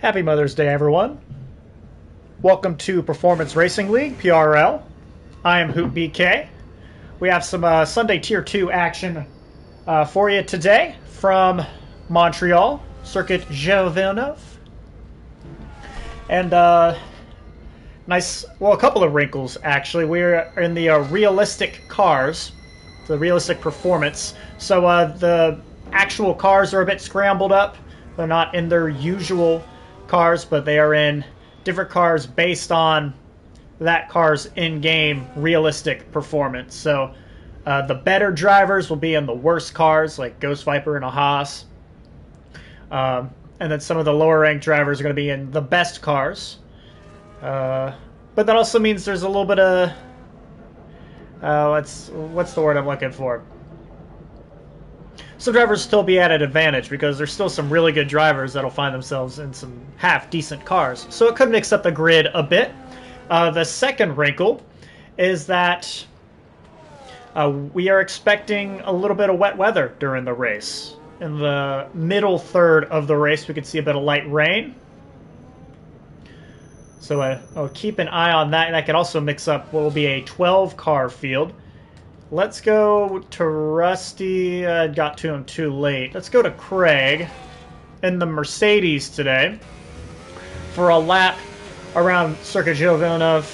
Happy Mother's Day, everyone. Welcome to Performance Racing League, PRL. I am Hoop BK. We have some Sunday Tier 2 action for you today from Montreal, Circuit Gilles Villeneuve. And a couple of wrinkles, actually. We're in the realistic cars, the realistic performance. So the actual cars are a bit scrambled up. They're not in their usual cars, but they are in different cars based on that car's in-game realistic performance. So the better drivers will be in the worst cars, like Ghost Viper and a Haas. And then some of the lower-ranked drivers are going to be in the best cars. But that also means there's a little bit of... what's the word I'm looking for? Some drivers still be at an advantage because there's still some really good drivers that'll find themselves in some half-decent cars. So it could mix up the grid a bit. The second wrinkle is that we are expecting a little bit of wet weather during the race. In the middle third of the race, we could see a bit of light rain. So I'll keep an eye on that. That could also mix up what will be a 12-car field. Let's go to Rusty. I got to him too late. Let's go to Craig in the Mercedes today for a lap around Circuit Gilles Villeneuve.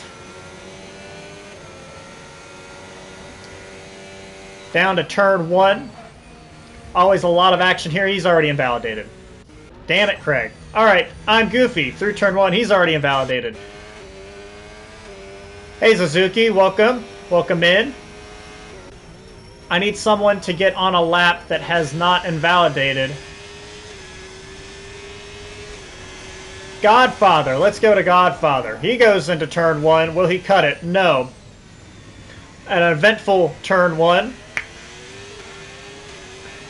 Down to turn 1. Always a lot of action here. He's already invalidated. Damn it, Craig. Alright, I'm Goofy. Through turn 1, he's already invalidated. Hey, Suzuki. Welcome. Welcome in. I need someone to get on a lap that has not invalidated. Godfather. Let's go to Godfather. He goes into turn 1. Will he cut it? No. An eventful turn 1.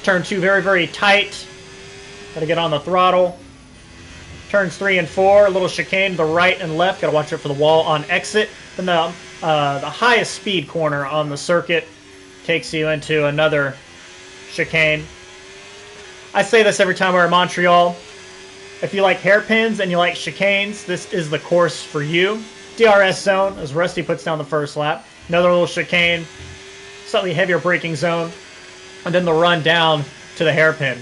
Turn 2 very, very tight. Got to get on the throttle. Turns 3 and 4. A little chicane to the right and left. Got to watch out for the wall on exit. Then the highest speed corner on the circuit takes you into another chicane. I say this every time we're in Montreal. If you like hairpins and you like chicanes, this is the course for you. DRS zone, as Rusty puts down the first lap. Another little chicane. Slightly heavier braking zone. And then the run down to the hairpin.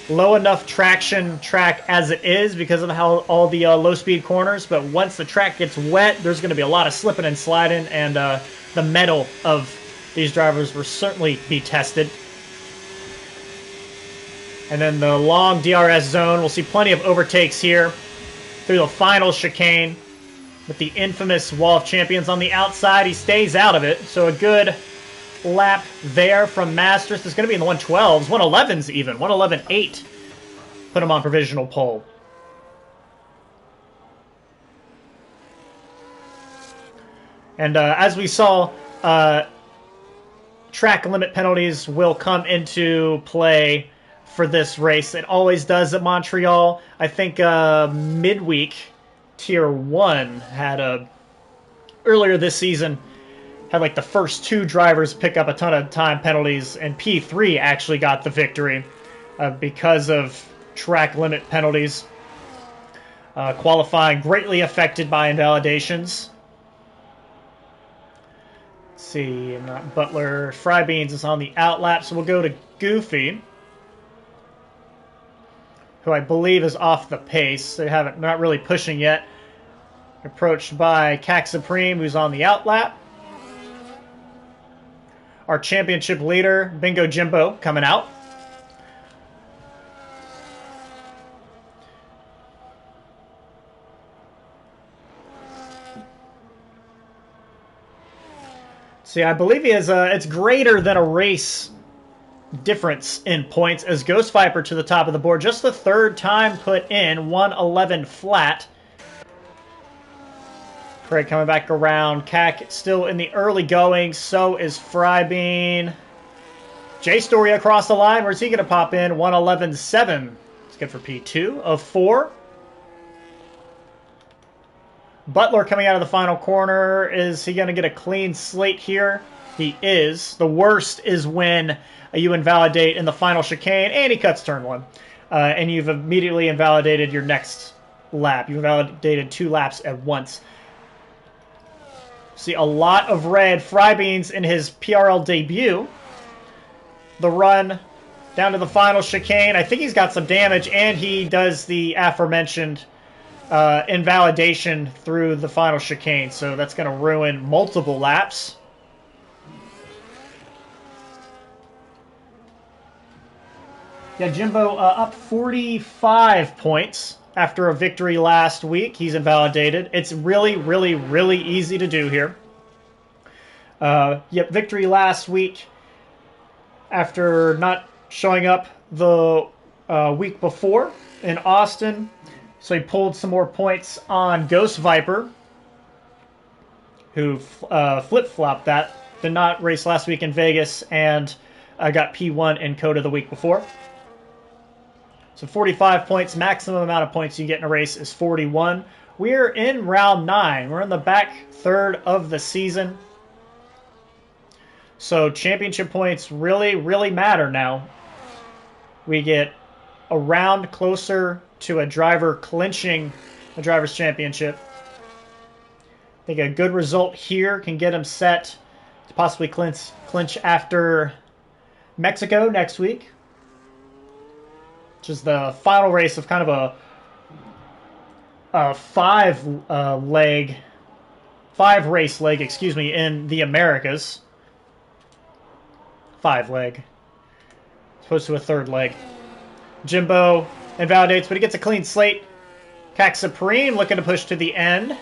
Low enough traction track as it is because of how all the low-speed corners. But once the track gets wet, there's going to be a lot of slipping and sliding. And the mettle of these drivers will certainly be tested. And then the long DRS zone. We'll see plenty of overtakes here through the final chicane with the infamous Wall of Champions on the outside. He stays out of it. So a good lap there from Masters. It's going to be in the 112s, 111s even, 111.8. Put him on provisional pole. And as we saw, track limit penalties will come into play for this race. It always does at Montreal. I think midweek, Tier 1 had earlier this season, had like the first 2 drivers pick up a ton of time penalties, and P3 actually got the victory because of track limit penalties. Qualifying greatly affected by invalidations. Let's see, not Butler. Frybeans is on the outlap, so we'll go to Goofy, who I believe is off the pace. They haven't, not really pushing yet. Approached by Cac Supreme, who's on the outlap. Our championship leader, Bingo Jimbo, coming out. See, I believe he has it's greater than a race difference in points as Ghost Viper to the top of the board. Just the third time put in, 111 flat. Craig coming back around. Cac still in the early going. So is Frybean. J-Story across the line. Where's he going to pop in? 111.7. It's good for P2 of 4. Butler coming out of the final corner. Is he going to get a clean slate here? He is. The worst is when you invalidate in the final chicane, and he cuts turn 1. and you've immediately invalidated your next lap. You've invalidated 2 laps at once. See a lot of red. Frybeans in his PRL debut. The run down to the final chicane. I think he's got some damage, and he does the aforementioned invalidation through the final chicane. So that's going to ruin multiple laps. Yeah, Jimbo up 45 points after a victory last week. He's invalidated. It's really, really, really easy to do here. Yep, victory last week after not showing up the week before in Austin. So he pulled some more points on Ghost Viper, who flip-flopped that. Did not race last week in Vegas and got P1 in COTA the week before. So 45 points, maximum amount of points you get in a race is 41. We're in round 9. We're in the back third of the season. So championship points really, really matter now. We get a round closer to a driver clinching a driver's championship. I think a good result here can get him set to possibly clinch after Mexico next week, which is the final race of kind of a five race leg, in the Americas. 5 leg, opposed to a 3rd leg. Jimbo invalidates, but he gets a clean slate. CAC Supreme looking to push to the end.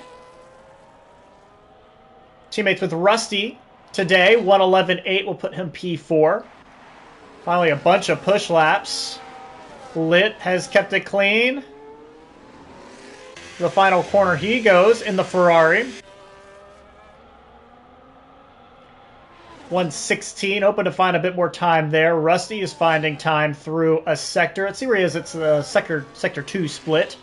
Teammates with Rusty today. 1:11.8 will put him P4. Finally, a bunch of push laps. Lit has kept it clean. The final corner he goes in the Ferrari. 1:16, open to find a bit more time there. Rusty is finding time through a sector. Let's see where he is. It's the sector 2 split.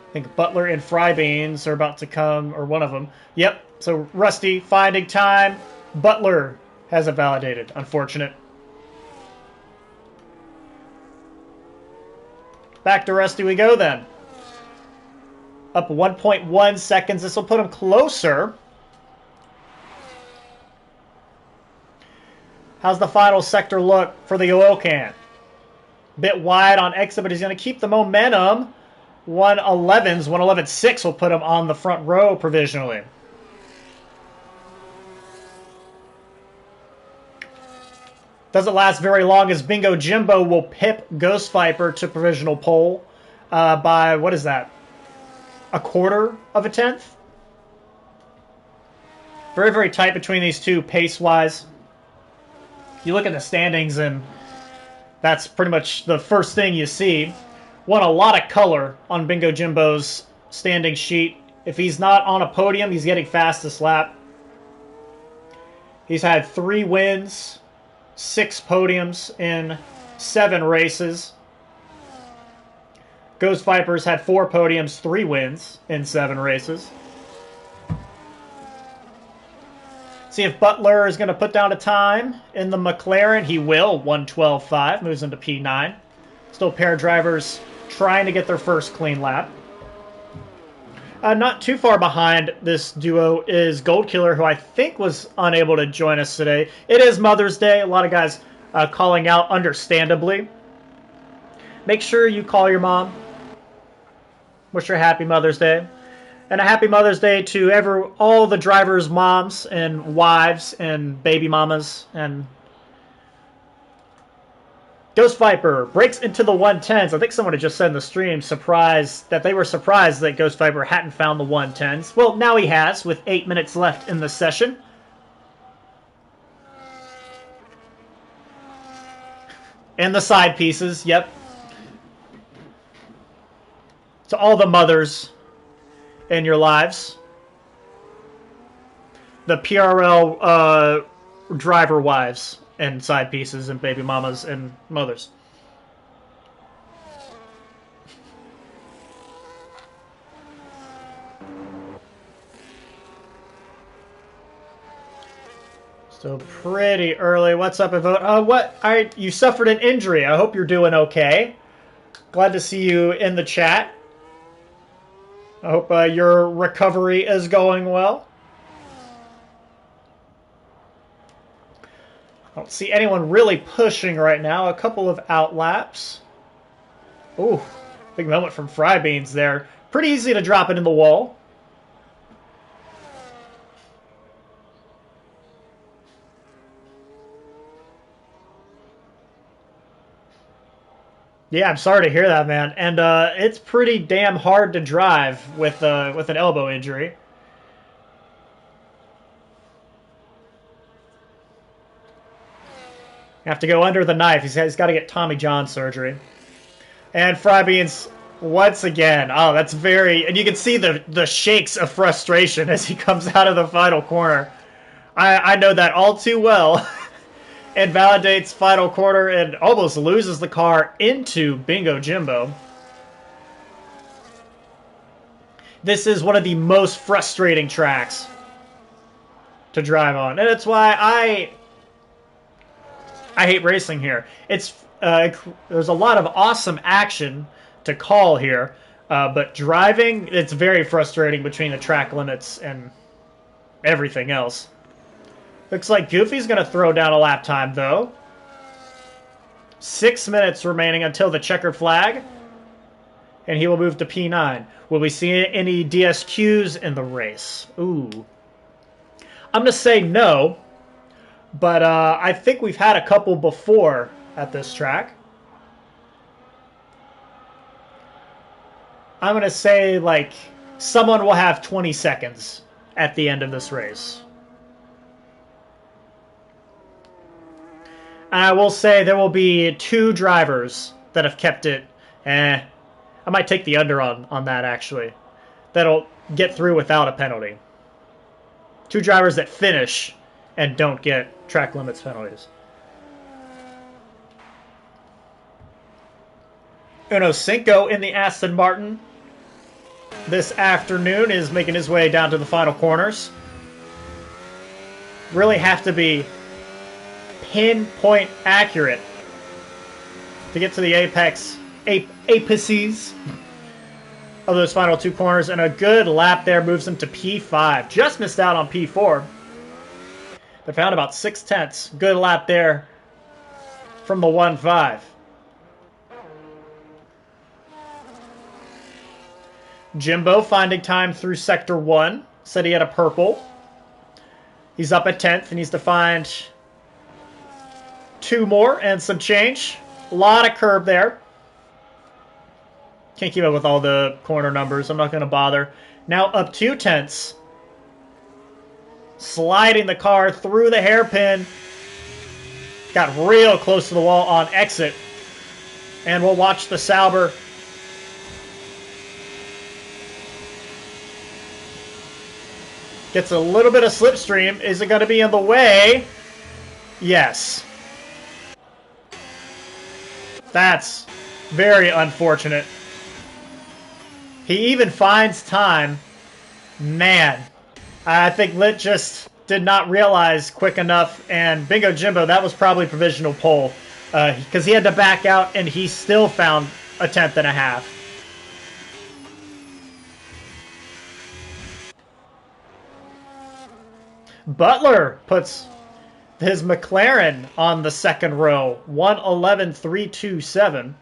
I think Butler and Frybeans are about to come, or one of them. Yep, so Rusty finding time. Butler has it validated. Unfortunate. Back to Rusty we go then. Up 1.1 seconds. This will put him closer. How's the final sector look for the oil can? Bit wide on exit, but he's going to keep the momentum. 1:11.6 will put him on the front row provisionally. Doesn't last very long as Bingo Jimbo will pip Ghost Viper to provisional pole by, what is that? 1/4 of a tenth? Very, very tight between these two pace-wise. You look at the standings, and that's pretty much the first thing you see. Won a lot of color on Bingo Jimbo's standing sheet. If he's not on a podium, he's getting fastest lap. He's had 3 wins, 6 podiums in 7 races. Ghost Vipers had 4 podiums, 3 wins in 7 races. See if Butler is going to put down a time in the McLaren. He will. 1:12.5 moves into P9. Still a pair of drivers trying to get their first clean lap. Not too far behind this duo is Gold Killer, who I think was unable to join us today. It is Mother's Day. A lot of guys calling out, understandably. Make sure you call your mom. Wish her a happy Mother's Day. And a happy Mother's Day to all the drivers' moms and wives and baby mamas. And Ghost Viper breaks into the 110s. I think someone had just said in the stream they were surprised that Ghost Viper hadn't found the 110s. Well, now he has, with 8 minutes left in the session. And the side pieces, yep. To all the mothers in your lives. The PRL driver wives and side pieces and baby mamas and mothers. Just So pretty early. What's up, Evote? You suffered an injury. I hope you're doing okay. Glad to see you in the chat. I hope your recovery is going well. I don't see anyone really pushing right now. A couple of outlaps. Ooh, big moment from Frybeans there. Pretty easy to drop it in the wall. Yeah, I'm sorry to hear that, man. And it's pretty damn hard to drive with an elbow injury. You have to go under the knife. He's got to get Tommy John surgery. And Frybeans once again. Oh, that's very... And you can see the shakes of frustration as he comes out of the final corner. I know that all too well. Invalidates final corner and almost loses the car into Bingo Jimbo. This is one of the most frustrating tracks to drive on. And that's why I hate racing here. It's there's a lot of awesome action to call here, but driving, it's very frustrating between the track limits and everything else. Looks like Goofy's going to throw down a lap time, though. 6 minutes remaining until the checkered flag. And he will move to P9. Will we see any DSQs in the race? Ooh. I'm going to say no. But I think we've had a couple before at this track. I'm going to say, like, someone will have 20 seconds at the end of this race. I will say there will be 2 drivers that have kept it. I might take the under on that, actually. That'll get through without a penalty. 2 drivers that finish and don't get track limits penalties. Uno Cinco in the Aston Martin this afternoon is making his way down to the final corners. Really have to be pinpoint accurate to get to the apices of those final 2 corners, and a good lap there moves him to P5. Just missed out on P4, but found about 0.6. Good lap there from the 1.5. Jimbo finding time through Sector 1. Said he had a purple. He's up at 10th and needs to find 2 more and some change. A lot of curb there. Can't keep up with all the corner numbers. I'm not going to bother. Now up 0.2. Sliding the car through the hairpin. Got real close to the wall on exit. And we'll watch the Sauber gets a little bit of slipstream. Is it going to be in the way? Yes. That's very unfortunate. He even finds time. Man, I think Lit just did not realize quick enough. And Bingo Jimbo, that was probably provisional pole. Because he had to back out and he still found a 10th. Butler puts his McLaren on the second row. 1:11.327.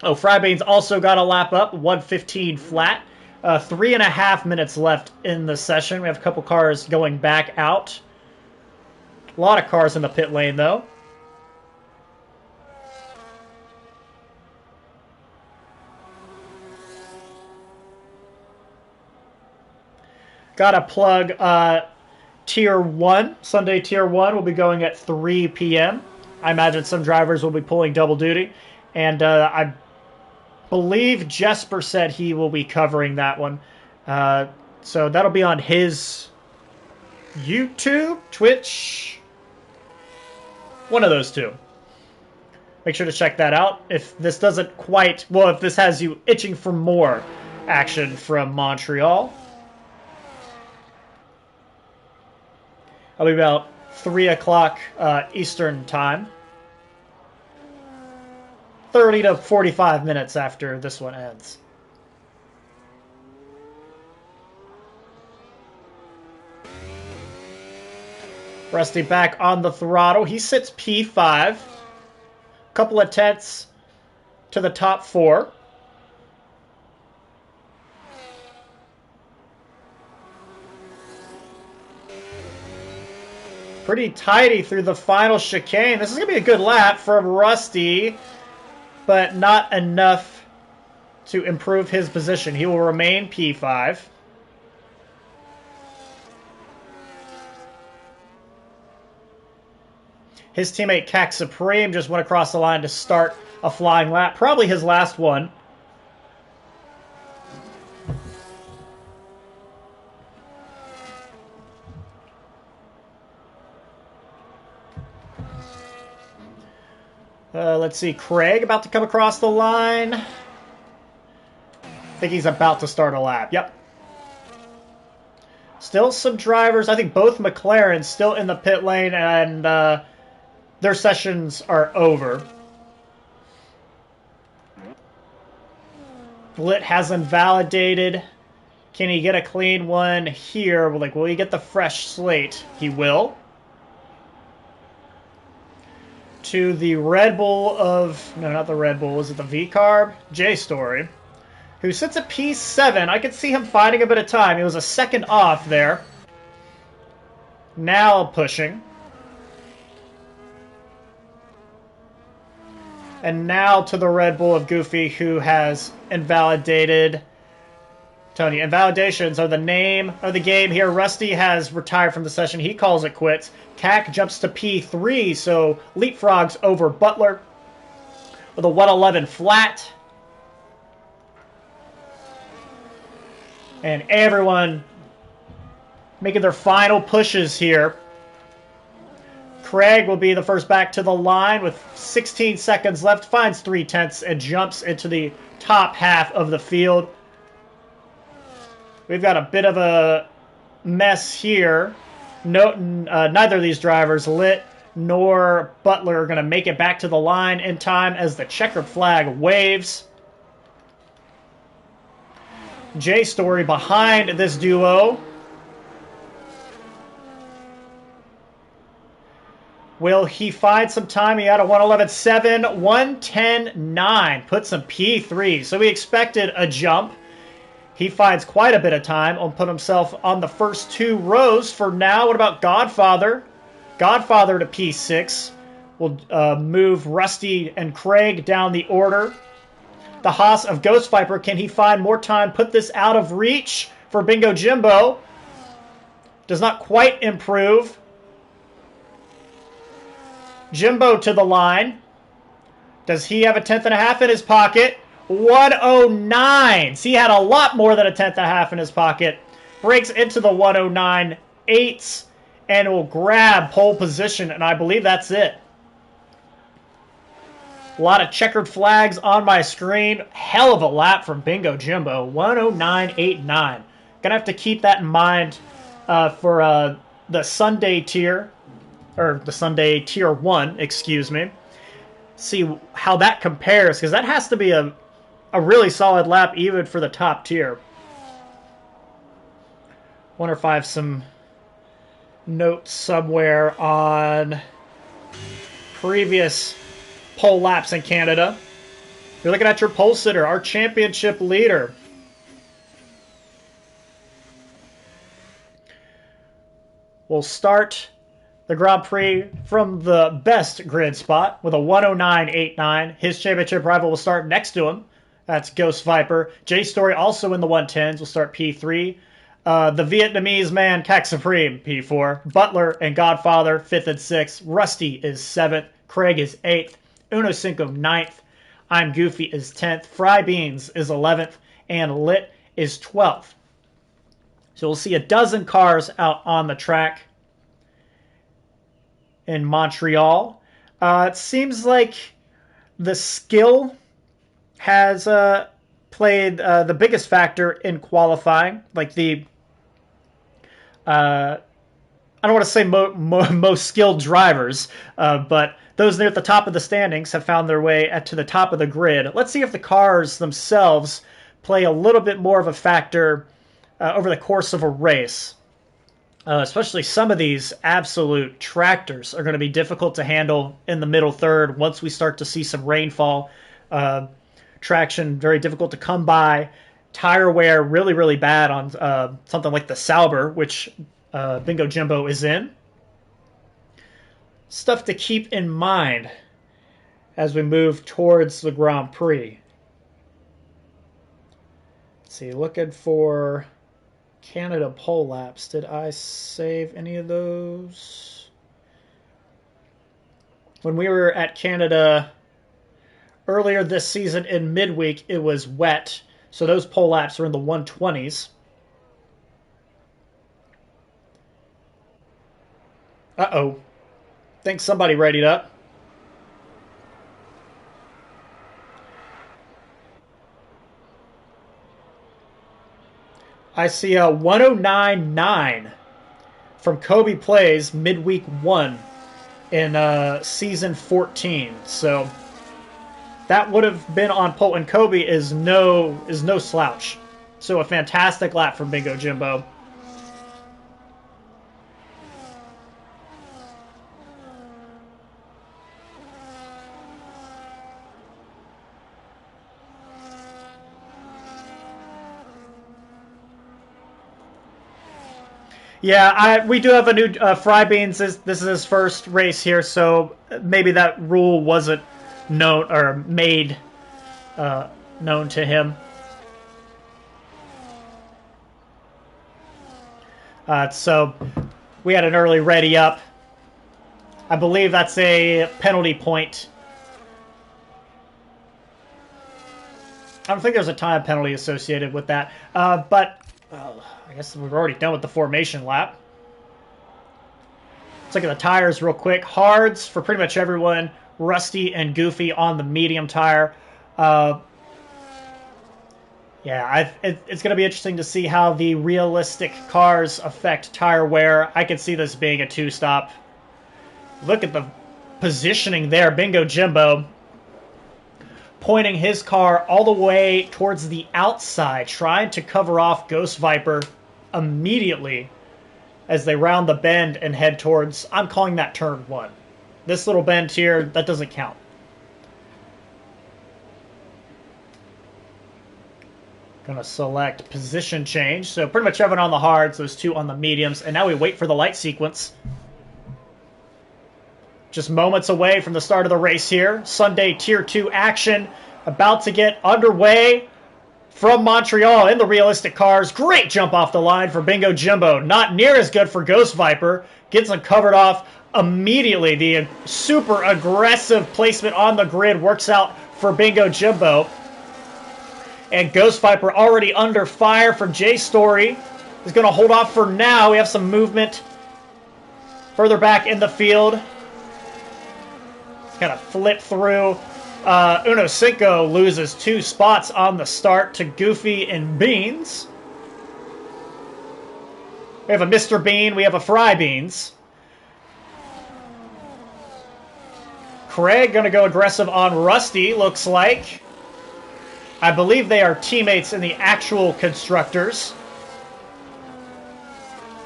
Oh, Frybeans also got a lap up. 1:15 flat. 3.5 minutes left in the session. We have a couple cars going back out. A lot of cars in the pit lane, though. Gotta plug Tier 1. Sunday Tier 1 will be going at 3 p.m. I imagine some drivers will be pulling double duty. And I believe Jesper said he will be covering that one. So that'll be on his YouTube, Twitch. One of those 2. Make sure to check that out. If this doesn't quite... Well, if this has you itching for more action from Montreal. That'll be about 3 o'clock Eastern time. 30 to 45 minutes after this one ends. Rusty back on the throttle. He sits P5. Couple of tenths to the top 4. Pretty tidy through the final chicane. This is going to be a good lap from Rusty, but not enough to improve his position. He will remain P5. His teammate Cac Supreme just went across the line to start a flying lap. Probably his last one. Let's see. Craig about to come across the line. I think he's about to start a lap. Yep. Still some drivers. I think both McLarens still in the pit lane, and their sessions are over. Blit has invalidated. Can he get a clean one here? Like, will he get the fresh slate? He will. To the Red Bull of... No, not the Red Bull. Is it the V-Carb? J-Story. Who sits at P7. I could see him finding a bit of time. He was a second off there. Now pushing. And now to the Red Bull of Goofy, who has invalidated Tony. Invalidations are the name of the game here. Rusty has retired from the session. He calls it quits. Cac jumps to P3, so leapfrogs over Butler with a 111 flat. And everyone making their final pushes here. Craig will be the first back to the line with 16 seconds left. Finds 3 tenths and jumps into the top half of the field. We've got a bit of a mess here. Neither of these drivers, Lit nor Butler, are going to make it back to the line in time as the checkered flag waves. J-Story behind this duo. Will he find some time? He had a 111.7, 110.9. Puts him P3. So we expected a jump. He finds quite a bit of time. Will put himself on the first 2 rows for now. What about Godfather? Godfather to P6. We'll move Rusty and Craig down the order. The Haas of Ghost Viper. Can he find more time? Put this out of reach for Bingo Jimbo. Does not quite improve. Jimbo to the line. Does he have a 10th and a half in his pocket? 109. So he had a lot more than a 10th and a half in his pocket. Breaks into the 109.8s and will grab pole position, and I believe that's it. A lot of checkered flags on my screen. Hell of a lap from Bingo Jimbo. 109.89. Gonna have to keep that in mind for the Sunday tier. Or the Sunday tier 1, excuse me. See how that compares, because that has to be a really solid lap even for the top tier. Wonder if I have some notes somewhere on previous pole laps in Canada. You're looking at your pole sitter, our championship leader. We'll start the Grand Prix from the best grid spot with a 109.89. His championship rival will start next to him. That's Ghost Viper. J-Story also in the 110s will start P3. The Vietnamese man, Cac Supreme, P4. Butler and Godfather, 5th and 6th. Rusty is 7th. Craig is 8th. Uno Cinco, 9th. I'm Goofy is 10th. Fry Beans is 11th. And Lit is 12th. So we'll see a dozen cars out on the track in Montreal. It seems like the skill has played the biggest factor in qualifying. Like the I don't want to say most skilled drivers, but those near the top of the standings have found their way to the top of the grid. Let's see if the cars themselves play a little bit more of a factor over the course of a race. Especially some of these absolute tractors are going to be difficult to handle in the middle third once we start to see some rainfall. Traction very difficult to come by. Tire wear really, really bad on something like the Sauber, which Bingo Jimbo is in. Stuff to keep in mind as we move towards the Grand Prix. Let's see, looking for Canada pole laps. Did I save any of those? When we were at Canada earlier this season in midweek, it was wet, so those pole laps were in the 120s. Uh-oh. Think somebody readied up. I see a 109.9 from Kobe Plays midweek 1 in season 14. So that would have been on pole, and Kobe is no slouch. So a fantastic lap from Bingo Jimbo. Yeah, we do have a new Fry Beans. This is his first race here, so maybe that rule wasn't known or made known to him. So we had an early ready up. I believe that's a penalty point. I don't think there's a time penalty associated with that, but I guess we're already done with the formation lap. Let's look at the tires real quick. Hards for pretty much everyone. Rusty and Goofy on the medium tire. Yeah, it's going to be interesting to see how the realistic cars affect tire wear. I could see this being a two-stop. Look at the positioning there. Bingo Jimbo pointing his car all the way towards the outside, trying to cover off Ghost Viper immediately as they round the bend and head towards, I'm calling that turn 1. This little bend here, that doesn't count. Gonna select position change. So pretty much everyone on the hards, those two on the mediums, and now we wait for the light sequence. Just moments away from the start of the race here. Sunday Tier 2 action about to get underway from Montreal in the realistic cars. Great jump off the line for Bingo Jimbo. Not near as good for Ghost Viper. Gets them covered off immediately. The super aggressive placement on the grid works out for Bingo Jimbo. And Ghost Viper already under fire from J-Story. Is going to hold off for now. We have some movement further back in the field. Kind of flip through. Uno Cinco loses 2 spots on the start to Goofy and Beans. We have a Mr. Bean. We have a Fry Beans. Craig going to go aggressive on Rusty, looks like. I believe they are teammates in the actual constructors.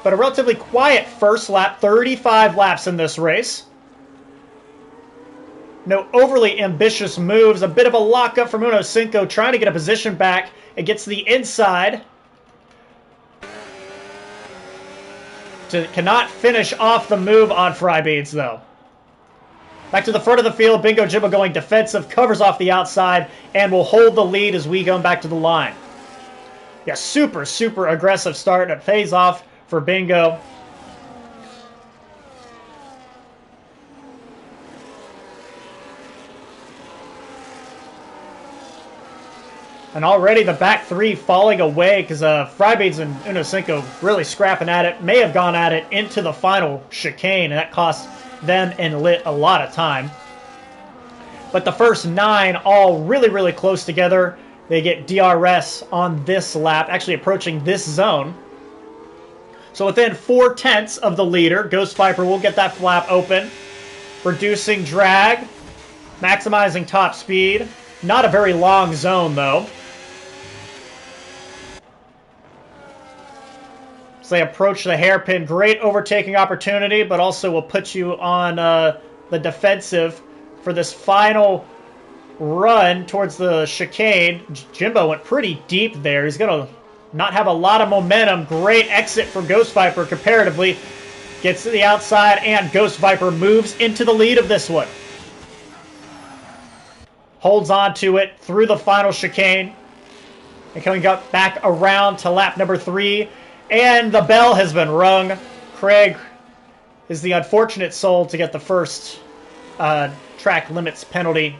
But a relatively quiet first lap. 35 laps in this race. No overly ambitious moves. A bit of a lockup from Uno Cinco trying to get a position back. It gets to the inside. Cannot finish off the move on Fry Beans, though. Back to the front of the field. Bingo Jimbo going defensive. Covers off the outside and will hold the lead as we go back to the line. Yeah, super, super aggressive start. It pays off for Bingo. And already the back three falling away because Fry Beans and Uno Cinco really scrapping at it. May have gone at it into the final chicane, and that cost them and Lit a lot of time. But the first 9 all really, really close together. They get DRS on this lap, actually approaching this zone. So within 4/10 of the leader, Ghost Viper will get that flap open, reducing drag, maximizing top speed. Not a very long zone, though. As they approach the hairpin, great overtaking opportunity, but also will put you on the defensive for this final run towards the chicane. Jimbo went pretty deep there. He's going to not have a lot of momentum. Great exit for Ghost Viper comparatively. Gets to the outside, and Ghost Viper moves into the lead of this one. Holds on to it through the final chicane. And coming up back around to lap number 3. And the bell has been rung. Craig is the unfortunate soul to get the first track limits penalty.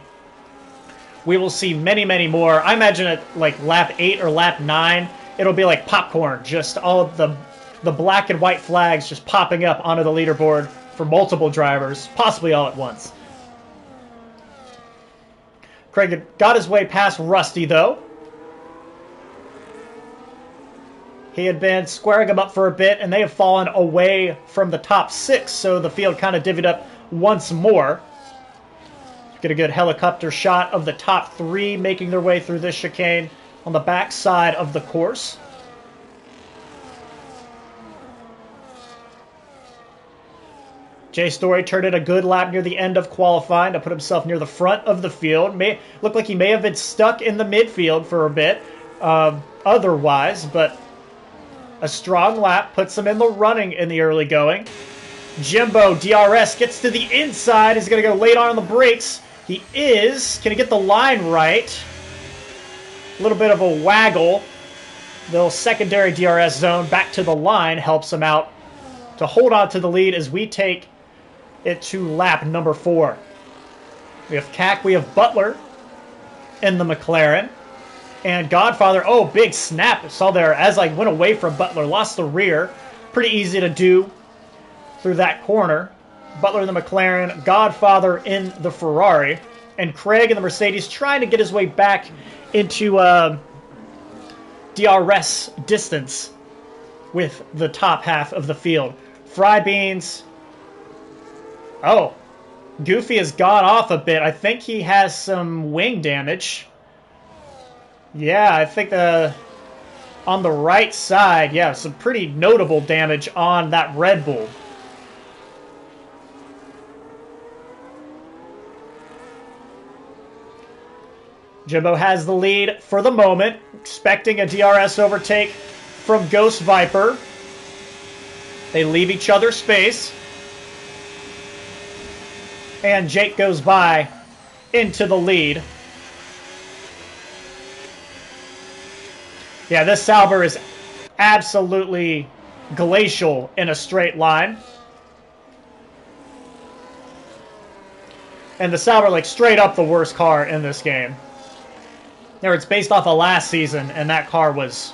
We will see many, many more. I imagine at like lap 8 or lap 9, it'll be like popcorn. Just all of the black and white flags just popping up onto the leaderboard for multiple drivers, possibly all at once. Craig got his way past Rusty, though. He had been squaring them up for a bit, and they have fallen away from the top 6, so the field kind of divvied up once more. Get a good helicopter shot of the top 3 making their way through this chicane on the back side of the course. Jay Story turned in a good lap near the end of qualifying to put himself near the front of the field. Looked like he may have been stuck in the midfield for a bit otherwise, but a strong lap puts him in the running in the early going. Jimbo, DRS, gets to the inside. He's going to go late on the brakes. He is. Can he get the line right? A little bit of a waggle. The little secondary DRS zone back to the line helps him out to hold on to the lead as we take it to lap number 4. We have CAC, we have Butler in the McLaren. And Godfather, oh, big snap. I saw there as I went away from Butler, lost the rear. Pretty easy to do through that corner. Butler in the McLaren, Godfather in the Ferrari, and Craig in the Mercedes trying to get his way back into DRS distance with the top half of the field. Fry Beans. Oh, Goofy has gone off a bit. I think he has some wing damage. Yeah, I think on the right side, yeah, some pretty notable damage on that Red Bull. Jimbo has the lead for the moment, expecting a DRS overtake from Ghost Viper. They leave each other space. And Jake goes by into the lead. Yeah, this Sauber is absolutely glacial in a straight line. And the Sauber, like, straight up the worst car in this game. There, it's based off of last season, and that car was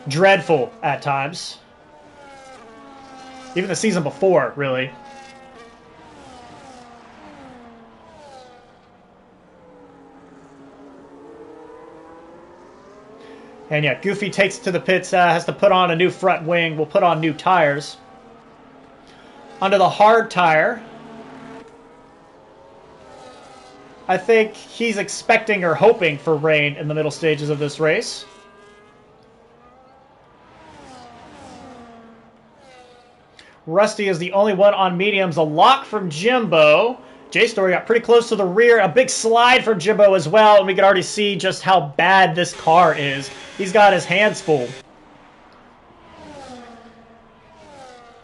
dreadful at times. Even the season before, really. And yeah, Goofy takes it to the pits, has to put on a new front wing. We'll put on new tires. Onto the hard tire. I think he's expecting or hoping for rain in the middle stages of this race. Rusty is the only one on mediums. A lock from Jimbo. J-Story got pretty close to the rear. A big slide from Jimbo as well. And we can already see just how bad this car is. He's got his hands full.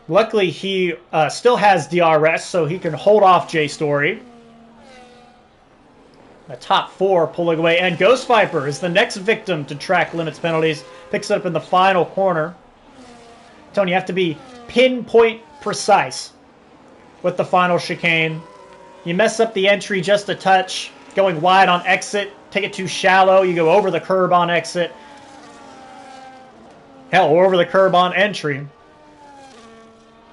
Luckily, he still has DRS, so he can hold off J-Story. The top 4 pulling away. And Ghost Viper is the next victim to track limits penalties. Picks it up in the final corner. Tony, you have to be pinpoint precise with the final chicane. You mess up the entry just a touch, going wide on exit, take it too shallow, you go over the curb on exit. Hell, or over the curb on entry.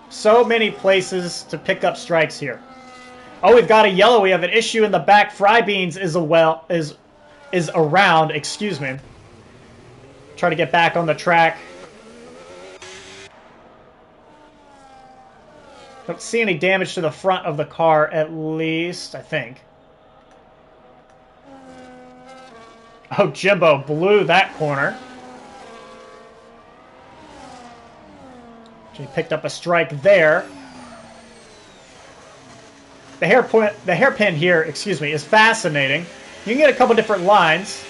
So many places to pick up strikes here. Oh, we've got a yellow. We have an issue in the back. Fry Beans is around, excuse me. Try to get back on the track. Don't see any damage to the front of the car, at least, I think. Oh, Jimbo blew that corner. He picked up a strike there. The hairpin here, is fascinating. You can get a couple different lines.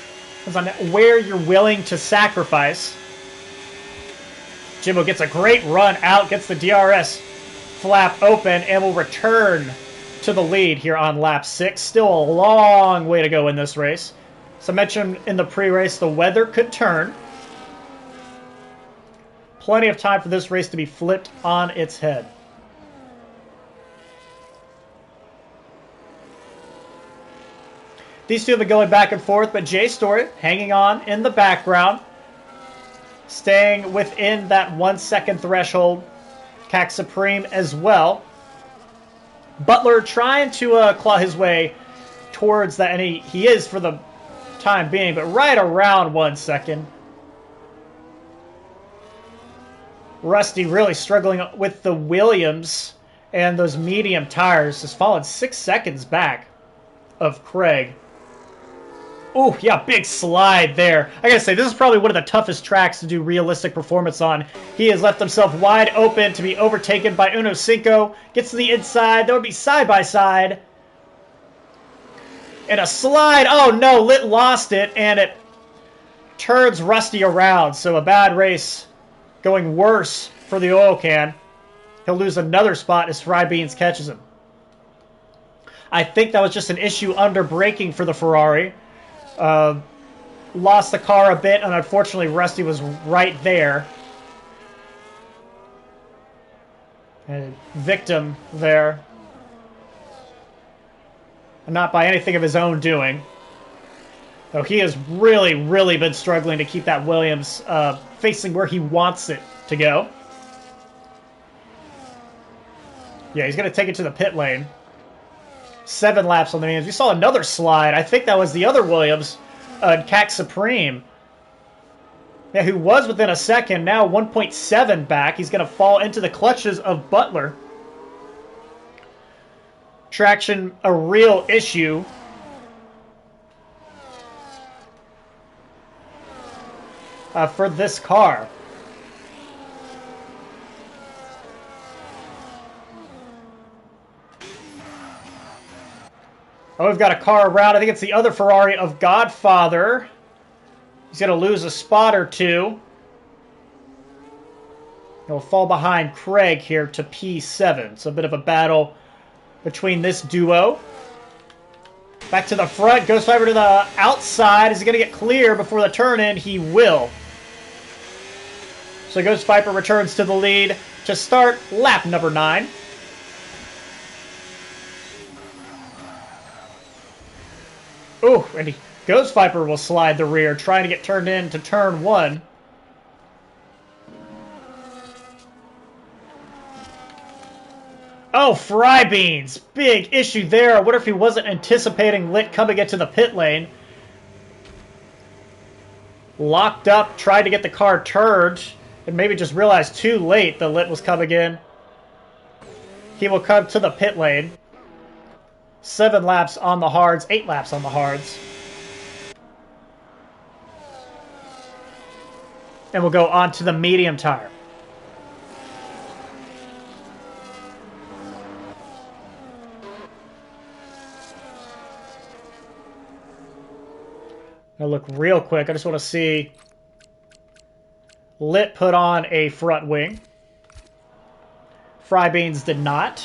Depends on where you're willing to sacrifice. Jimbo gets a great run out, gets the DRS flap open, and will return to the lead here on lap 6. Still a long way to go in this race. So I mentioned in the pre-race, the weather could turn. Plenty of time for this race to be flipped on its head. These two have been going back and forth, but JStory hanging on in the background, staying within that 1 second threshold. CAC Supreme as well. Butler trying to claw his way towards that, and he is for the time being, but right around 1 second. Rusty really struggling with the Williams and those medium tires. Has fallen 6 seconds back of Craig. Oh, yeah, big slide there. I gotta say, this is probably one of the toughest tracks to do realistic performance on. He has left himself wide open to be overtaken by Uno Cinco. Gets to the inside. That would be side-by-side. And a slide. Oh, no, Lit lost it, and it turns Rusty around. So a bad race going worse for the oil can. He'll lose another spot as Frybeans catches him. I think that was just an issue under braking for the Ferrari. Lost the car a bit, and unfortunately Rusty was right there. A victim there. And not by anything of his own doing. Though he has really, really been struggling to keep that Williams facing where he wants it to go. Yeah, he's going to take it to the pit lane. 7 laps on the mediums. We saw another slide. I think that was the other Williams, CAC Supreme. Yeah, who was within a second. Now 1.7 back. He's going to fall into the clutches of Butler. Traction, a real issue. For this car. Oh, we've got a car around. I think it's the other Ferrari of Godfather. He's going to lose a spot or two. He'll fall behind Craig here to P7. So a bit of a battle between this duo. Back to the front. Ghost Viper to the outside. Is he going to get clear before the turn-in? He will. So Ghost Viper returns to the lead to start lap number 9. Oh, and Ghost Viper will slide the rear, trying to get turned into turn 1. Oh, Frybeans. Big issue there. I wonder if he wasn't anticipating Lit coming into the pit lane. Locked up, tried to get the car turned, and maybe just realized too late that Lit was coming in. He will come to the pit lane. 7 laps on the hards, 8 laps on the hards. And we'll go on to the medium tire. I'll look real quick. I just want to see. Lit put on a front wing. Frybeans did not.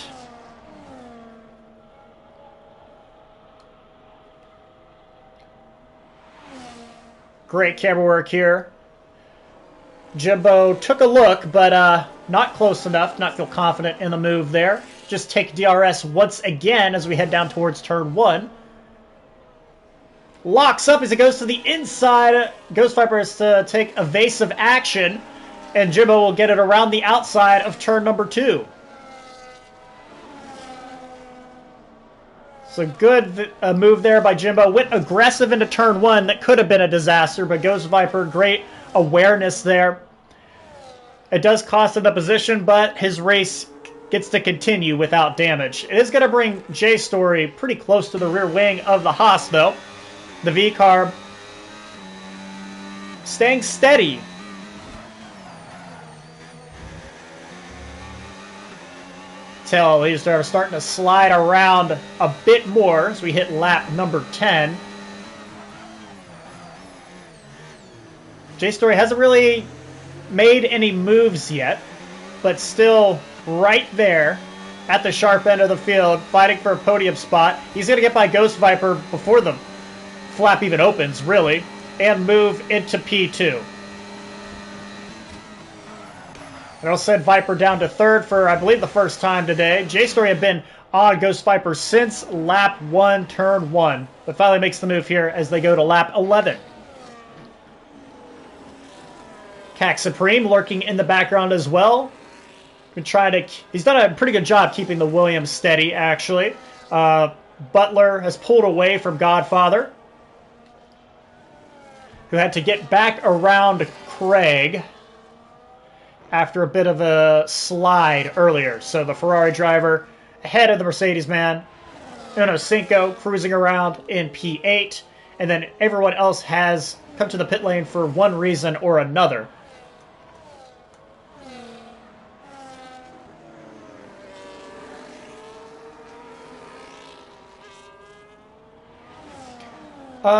Great camera work here. Jimbo took a look, but not close enough. Not feel confident in the move there. Just take DRS once again as we head down towards turn 1. Locks up as it goes to the inside. Ghost Viper has to take evasive action, and Jimbo will get it around the outside of turn number 2. So good move there by Jimbo. Went aggressive into turn 1. That could have been a disaster, but Ghost Viper, great awareness there. It does cost him the position, but his race gets to continue without damage. It is going to bring J-Story pretty close to the rear wing of the Haas, though. The V-Carb staying steady. Tail leads are starting to slide around a bit more as we hit lap number 10. J-Story hasn't really made any moves yet, but still right there at the sharp end of the field, fighting for a podium spot. He's going to get by Ghost Viper before the flap even opens, really, and move into P2. It'll send Viper down to third for, I believe, the first time today. J-Story had been on Ghost Viper since lap 1, turn 1, but finally makes the move here as they go to lap 11. Cac Supreme lurking in the background as well. He's done a pretty good job keeping the Williams steady, actually. Butler has pulled away from Godfather, who had to get back around Craig after a bit of a slide earlier. So the Ferrari driver ahead of the Mercedes man. Uno Cinco cruising around in P8. And then everyone else has come to the pit lane for one reason or another.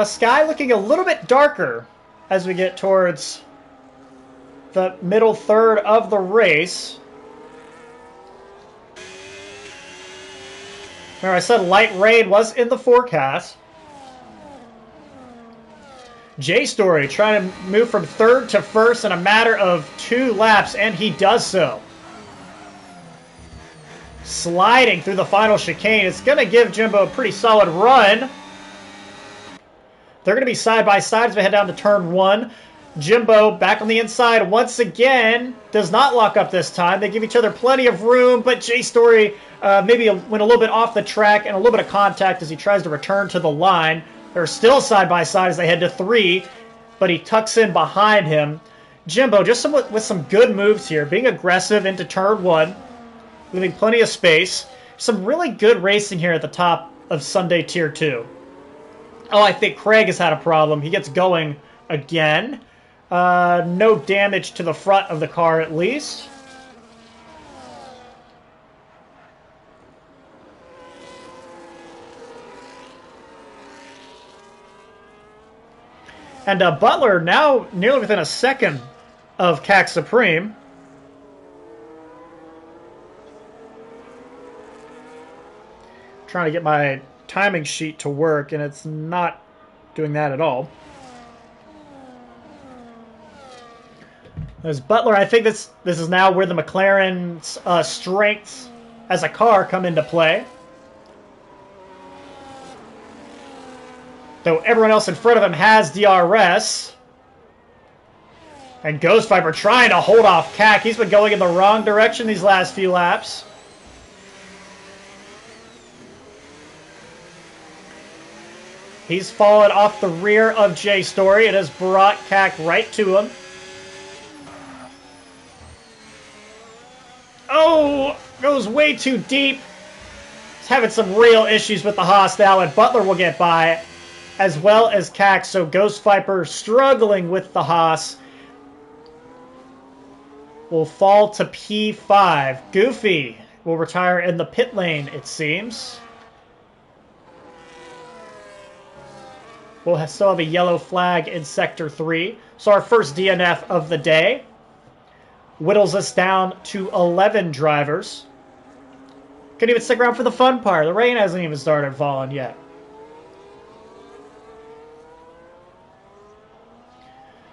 Sky looking a little bit darker as we get towards the middle third of the race. Remember, I said light rain was in the forecast. J-Story trying to move from third to first in a matter of 2 laps, and he does so. Sliding through the final chicane. It's going to give Jimbo a pretty solid run. They're going to be side by side as we head down to turn 1. Jimbo back on the inside once again. Does not lock up this time. They give each other plenty of room, but J-Story maybe went a little bit off the track and a little bit of contact as he tries to return to the line. They're still side by side as they head to 3, but he tucks in behind him. Jimbo just with some good moves here, being aggressive into turn 1, leaving plenty of space. Some really good racing here at the top of Sunday Tier 2. Oh, I think Craig has had a problem. He gets going again. No damage to the front of the car, at least. And Butler now nearly within a second of Cac Supreme. Trying to get my timing sheet to work, and it's not doing that at all. As Butler, I think this is now where the McLaren's strengths as a car come into play. Though everyone else in front of him has DRS. And Ghost Viper trying to hold off Cac. He's been going in the wrong direction these last few laps. He's fallen off the rear of J-Story. It has brought Cac right to him. Oh, goes way too deep. He's having some real issues with the Haas now, and Butler will get by, as well as Cac. So Ghost Viper struggling with the Haas will fall to P5. Goofy will retire in the pit lane, it seems. We'll still have a yellow flag in Sector 3. So our first DNF of the day whittles us down to 11 drivers. Couldn't even stick around for the fun part. The rain hasn't even started falling yet.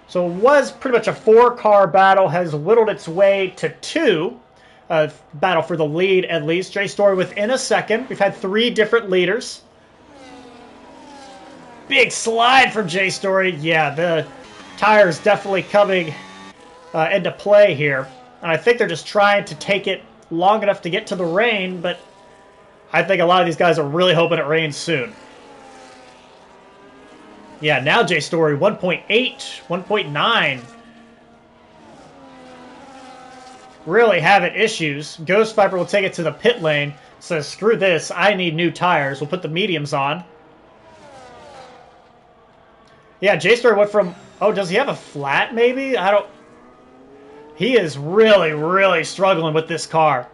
So it was pretty much a 4-car battle, has whittled its way to 2. Battle for the lead, at least. J-Story within a second. We've had 3 different leaders. Big slide from J-Story. Yeah, the tire's definitely coming into play here. And I think they're just trying to take it long enough to get to the rain, but I think a lot of these guys are really hoping it rains soon. Yeah, now J-Story 1.8, 1.9. really having issues. Ghost Viper will take it to the pit lane. Says, screw this, I need new tires. We'll put the mediums on. Yeah, J-Story went from... Oh, does he have a flat, maybe? I don't... He is really, really struggling with this car.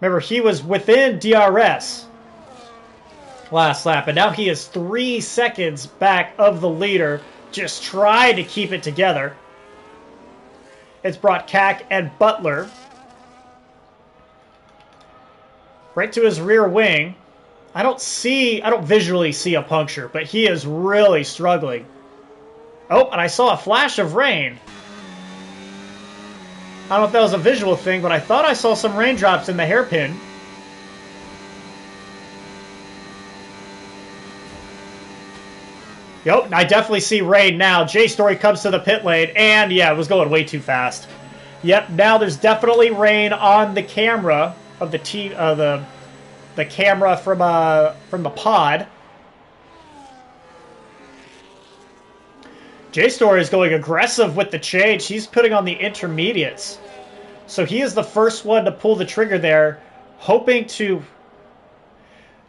Remember, he was within DRS last lap, and now he is 3 seconds back of the leader. Just trying to keep it together. It's brought Cack and Butler right to his rear wing. I don't visually see a puncture, but he is really struggling. Oh, and I saw a flash of rain. I don't know if that was a visual thing, but I thought I saw some raindrops in the hairpin. Yep, I definitely see rain now. J-Story comes to the pit lane, and yeah, it was going way too fast. Yep, now there's definitely rain on the camera of the camera from the pod. J-Story is going aggressive with the change. He's putting on the intermediates. So he is the first one to pull the trigger there, hoping to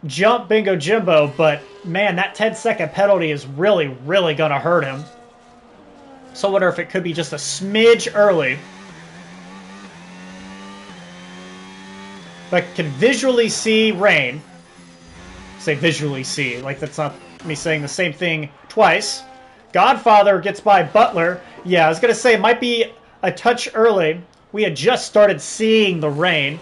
jump Bingo Jimbo, but man, that 10-second penalty is really, really going to hurt him. So I wonder if it could be just a smidge early. But can visually see rain. Say visually see, like that's not me saying the same thing twice. Godfather gets by Butler. Yeah, I was going to say it might be a touch early. We had just started seeing the rain.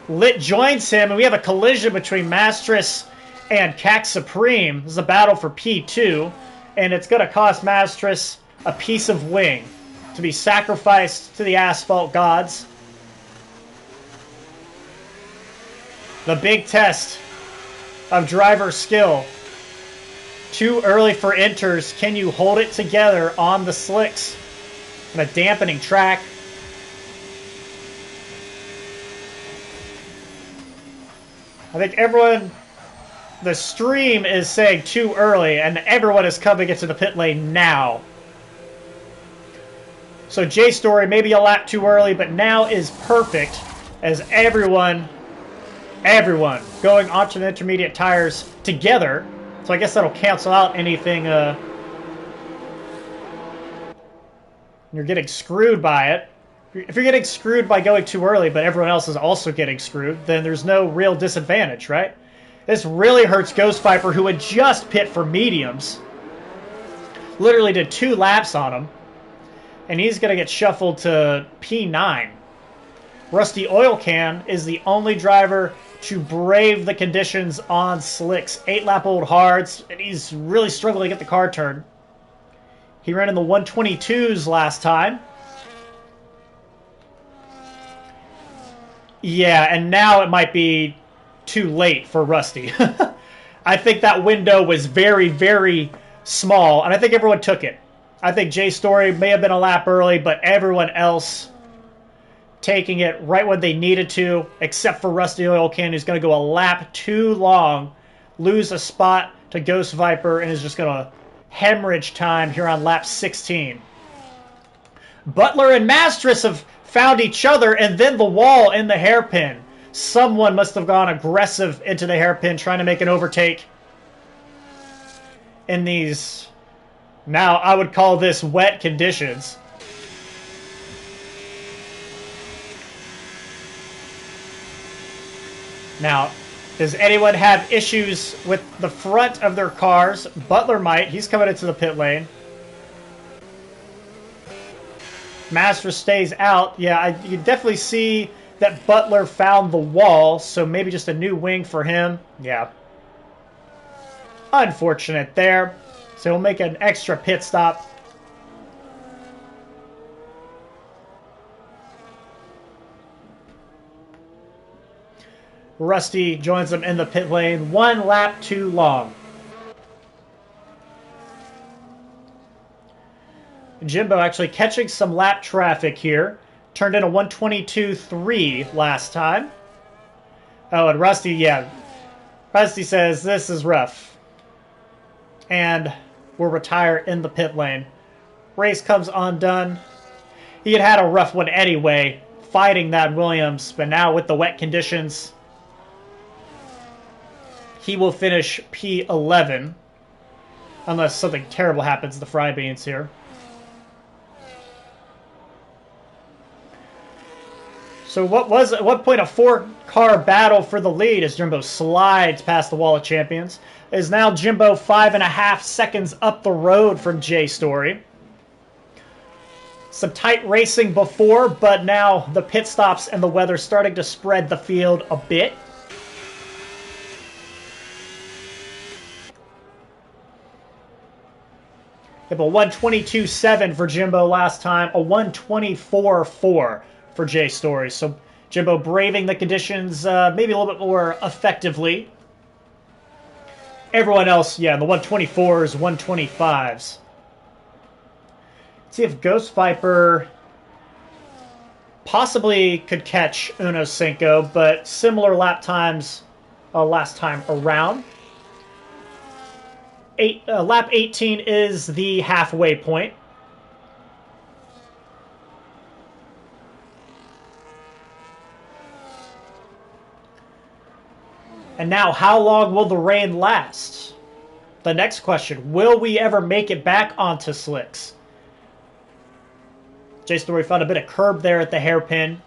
Lit joins him, and we have a collision between Mastris and Cack Supreme. This is a battle for P2, and it's going to cost Mastris a piece of wing to be sacrificed to the asphalt gods. The big test of driver skill. Too early for inters. Can you hold it together on the slicks in a dampening track? I think everyone, the stream is saying too early, and everyone is coming into the pit lane now. So J-Story, maybe a lap too early, but now is perfect as everyone going onto the intermediate tires together. So I guess that'll cancel out anything you're getting screwed by it. If you're getting screwed by going too early, but everyone else is also getting screwed, then there's no real disadvantage, right? This really hurts Ghost Viper, who would just pit for mediums. Literally did 2 laps on him. And he's going to get shuffled to P9. Rusty Oil Can is the only driver to brave the conditions on slicks. 8-lap-old hards, and he's really struggling to get the car turned. He ran in the 122s last time. Yeah, and now it might be too late for Rusty. I think that window was very, very small, and I think everyone took it. I think J-Story may have been a lap early, but everyone else taking it right when they needed to, except for Rusty Oil Can, who's going to go a lap too long, lose a spot to Ghost Viper, and is just going to hemorrhage time here on lap 16. Butler and Mastris have found each other, and then the wall in the hairpin. Someone must have gone aggressive into the hairpin, trying to make an overtake in these, now I would call this wet conditions. Now, does anyone have issues with the front of their cars? Butler might. He's coming into the pit lane. Master stays out. Yeah, you can definitely see that Butler found the wall, so maybe just a new wing for him. Yeah. Unfortunate there. So he'll make an extra pit stop. Rusty joins him in the pit lane. 1 lap too long. Jimbo actually catching some lap traffic here. Turned in a 122.3 last time. Oh, and Rusty, yeah. Rusty says, this is rough. And we'll retire in the pit lane. Race comes undone. he had a rough one anyway, fighting that Williams, but now with the wet conditions, he will finish P11, unless something terrible happens to the Fry Beans here. So at what point a 4-car battle for the lead as Jimbo slides past the wall of champions is now Jimbo 5.5 seconds up the road from Jay Story. Some tight racing before, but now the pit stops and the weather starting to spread the field a bit. We have a 122.7 for Jimbo last time, a 124.4 for Jay Story. So Jimbo braving the conditions maybe a little bit more effectively. Everyone else, yeah, the 124s, 125s. Let's see if Ghost Viper possibly could catch Uno Cinco, but similar lap times last time around. Lap 18 is the halfway point. And now, how long will the rain last? The next question, will we ever make it back onto slicks? Jay Story found a bit of curb there at the hairpin.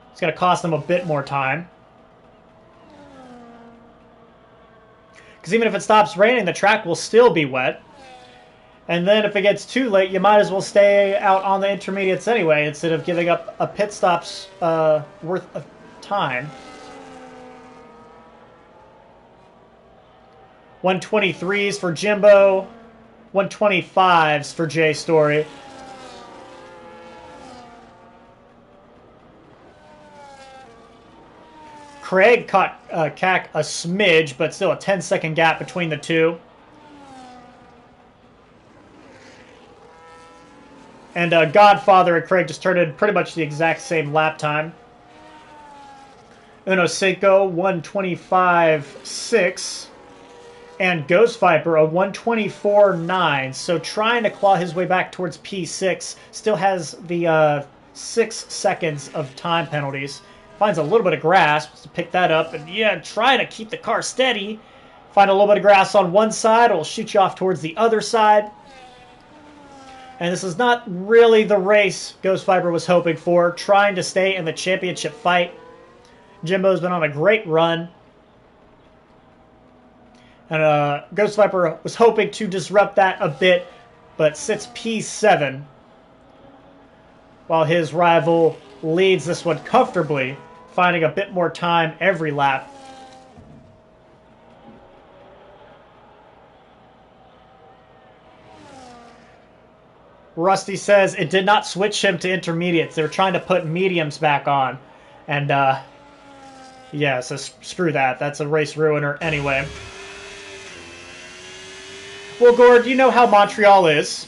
It's going to cost them a bit more time. Because even if it stops raining, the track will still be wet. And then if it gets too late, you might as well stay out on the intermediates anyway, instead of giving up a pit stop's worth of time. 123s for Jimbo, 125s for Jay Story. Craig caught Cack a smidge, but still a 10-second gap between the two. And Godfather and Craig just turned in pretty much the exact same lap time. Uno Cinco, 125.6. And Ghost Viper, a 124.9. So trying to claw his way back towards P6. Still has the 6 seconds of time penalties. Finds a little bit of grass to pick that up. And yeah, try to keep the car steady. Find a little bit of grass on one side. It'll shoot you off towards the other side. And this is not really the race Ghost Viper was hoping for. Trying to stay in the championship fight. Jimbo's been on a great run. And Ghost Viper was hoping to disrupt that a bit, but sits P7. While his rival leads this one comfortably, finding a bit more time every lap. Rusty says it did not switch him to intermediates. They were trying to put mediums back on. And, yeah, so screw that. That's a race ruiner anyway. Well, Gord, you know how Montreal is.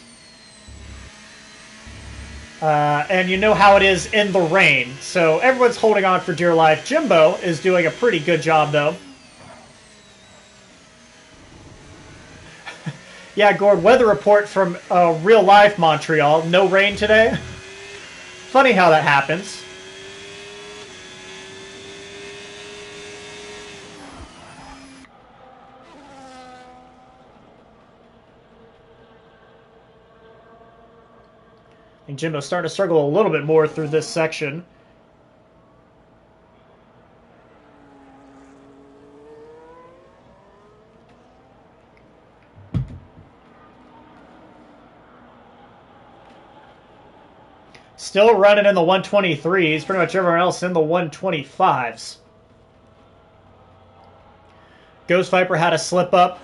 And you know how it is in the rain. So everyone's holding on for dear life. Jimbo is doing a pretty good job, though. Yeah, Gord, weather report from real-life Montreal. No rain today. Funny how that happens. I think Jimbo's starting to struggle a little bit more through this section. Still running in the 123s. Pretty much everyone else in the 125s. Ghost Viper had a slip up.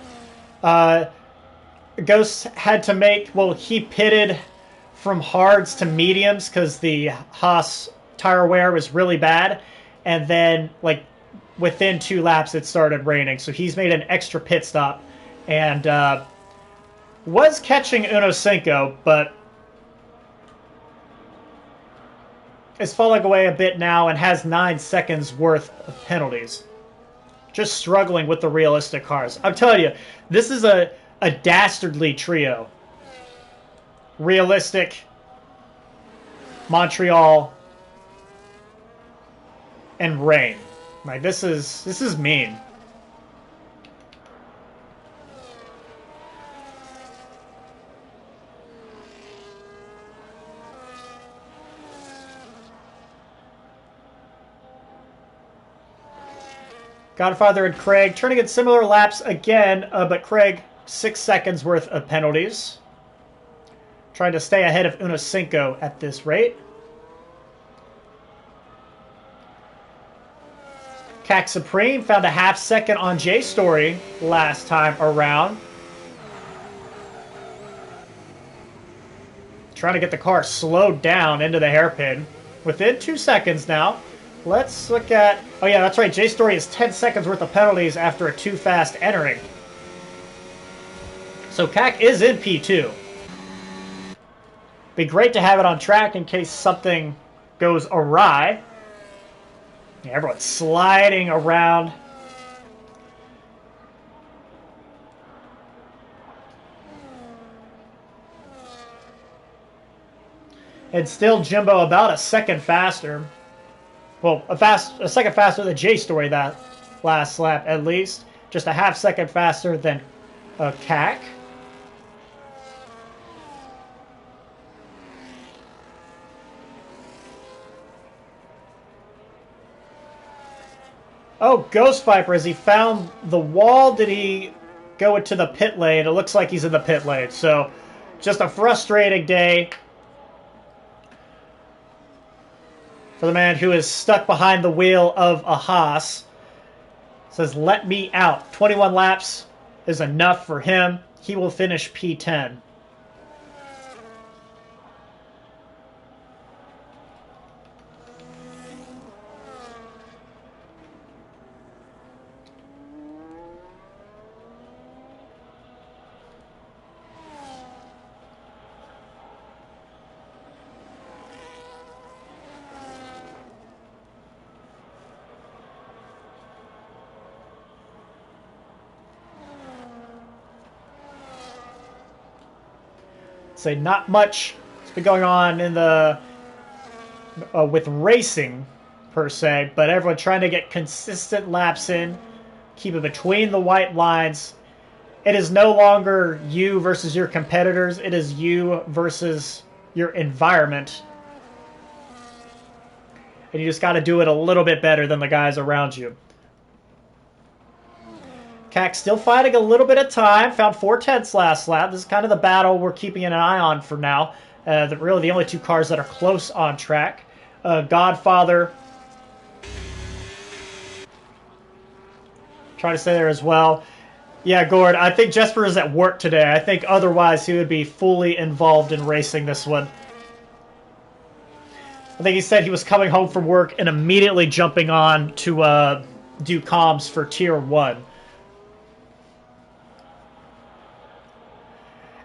Ghost had to make... Well, he pitted from hards to mediums because the Haas tire wear was really bad. And then, like, within 2 laps, it started raining. So he's made an extra pit stop. And was catching Uno Cinco, but is falling away a bit now and has 9 seconds worth of penalties. Just struggling with the realistic cars. I'm telling you, this is a dastardly trio. Realistic Montreal, and rain. Like, this is mean. Godfather and Craig turning in similar laps again, but Craig 6 seconds worth of penalties. Trying to stay ahead of Uno Cinco at this rate. CAC Supreme found a half second on J-Story last time around. Trying to get the car slowed down into the hairpin. Within 2 seconds now. Let's look at... Oh yeah, that's right. J-Story is 10 seconds worth of penalties after a too fast entering. So CAC is in P2. Be great to have it on track in case something goes awry. Yeah, everyone's sliding around. And still Jimbo about a second faster. Well, a second faster than J-Story that last lap, at least. Just a half second faster than CAC. Oh, Ghost Viper, as he found the wall, did he go into the pit lane? It looks like he's in the pit lane. So, just a frustrating day for the man who is stuck behind the wheel of a Haas. Says, let me out. 21 laps is enough for him. He will finish P10. Say not much has been going on in the with racing per se, but everyone trying to get consistent laps in, keep it between the white lines. It is no longer you versus your competitors. It is you versus your environment. And you just got to do it a little bit better than the guys around you. CAC still fighting a little bit of time. Found 4/10 last lap. This is kind of the battle we're keeping an eye on for now. Really the only two cars that are close on track. Godfather trying to stay there as well. Yeah, Gord, I think Jesper is at work today. I think otherwise he would be fully involved in racing this one. I think he said he was coming home from work and immediately jumping on to do comms for Tier 1.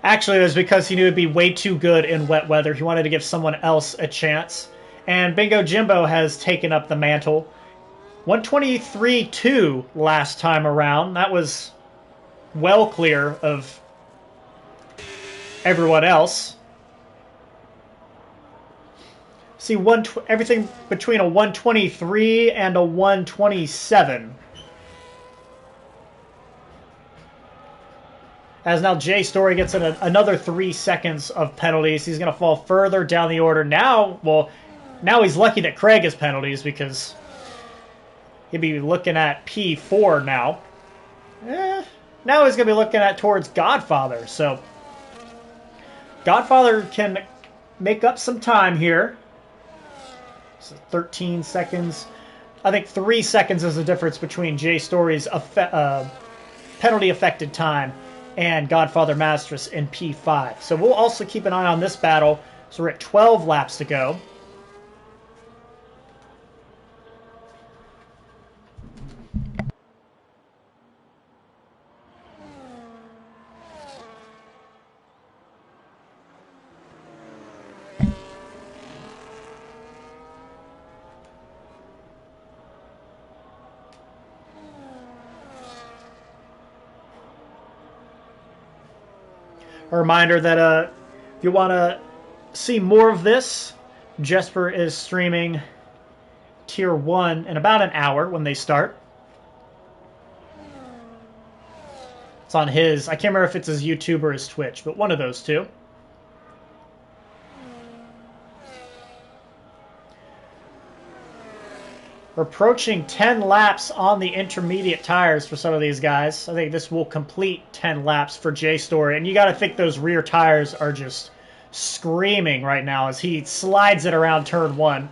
Actually, it was because he knew it'd be way too good in wet weather. He wanted to give someone else a chance. And Bingo Jimbo has taken up the mantle. 123.2 last time around. That was well clear of everyone else. See, everything between a 123 and a 127. As now J-Story gets another 3 seconds of penalties. He's going to fall further down the order. Now he's lucky that Craig has penalties because he'd be looking at P4 now. Now he's going to be looking at towards Godfather. So Godfather can make up some time here. So 13 seconds. I think 3 seconds is the difference between J-Story's penalty affected time and Godfather Masters in P5. So we'll also keep an eye on this battle. So we're at 12 laps to go. A reminder that if you want to see more of this, Jesper is streaming Tier 1 in about an hour when they start. It's on his, I can't remember if it's his YouTube or his Twitch, but one of those two. We're approaching 10 laps on the intermediate tires for some of these guys. I think this will complete 10 laps for JStory. And you got to think those rear tires are just screaming right now as he slides it around turn 1.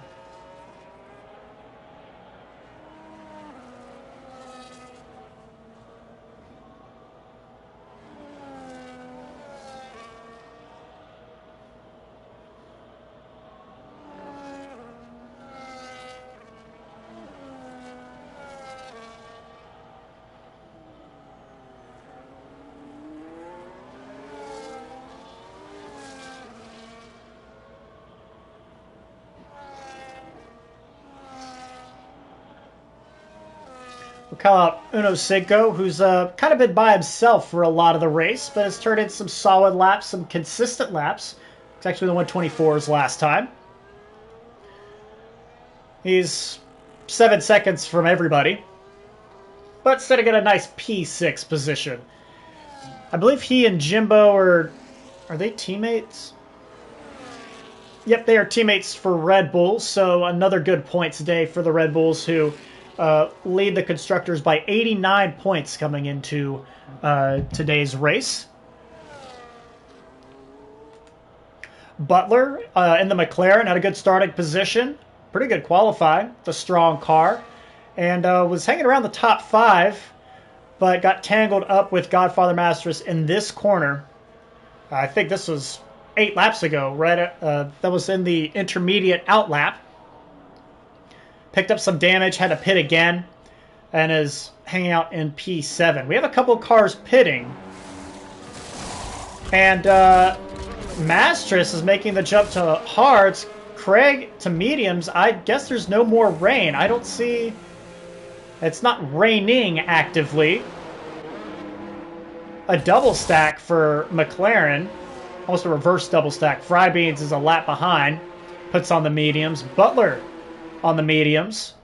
We'll call out Uno Cinco, who's kind of been by himself for a lot of the race, but has turned in some solid laps, some consistent laps. It's actually the 124s last time. He's 7 seconds from everybody, but sitting at a nice P6 position. I believe he and Jimbo are they teammates? Yep, they are teammates for Red Bull, so another good points day for the Red Bulls, who lead the constructors by 89 points coming into today's race. Butler in the McLaren had a good starting position, pretty good qualifying, it's a strong car, and was hanging around the top 5, but got tangled up with Godfather Masters in this corner. I think this was 8 laps ago, right? That was in the intermediate out lap. Picked up some damage, had to pit again, and is hanging out in P7. We have a couple cars pitting. And Mastris is making the jump to hards. Craig to mediums. I guess there's no more rain. I don't see... It's not raining actively. A double stack for McLaren. Almost a reverse double stack. Frybeans is a lap behind. Puts on the mediums. Butler on the mediums.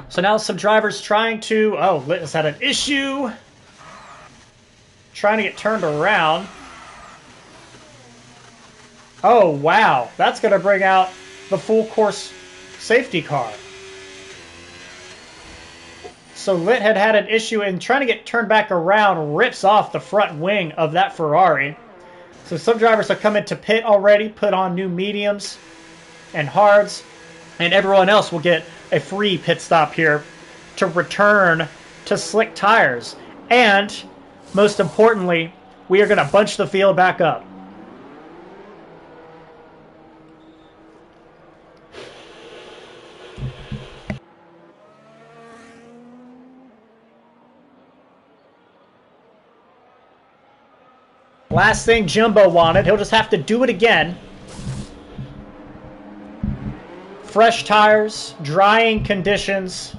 So now some drivers trying to... Oh, Litmus had an issue. Trying to get turned around. Oh, wow. That's going to bring out the full course safety car. So Lit had an issue in trying to get turned back around, rips off the front wing of that Ferrari. So some drivers have come into pit already, put on new mediums and hards, and everyone else will get a free pit stop here to return to slick tires. And most importantly, we are going to bunch the field back up. Last thing Jimbo wanted, he'll just have to do it again. Fresh tires, drying conditions.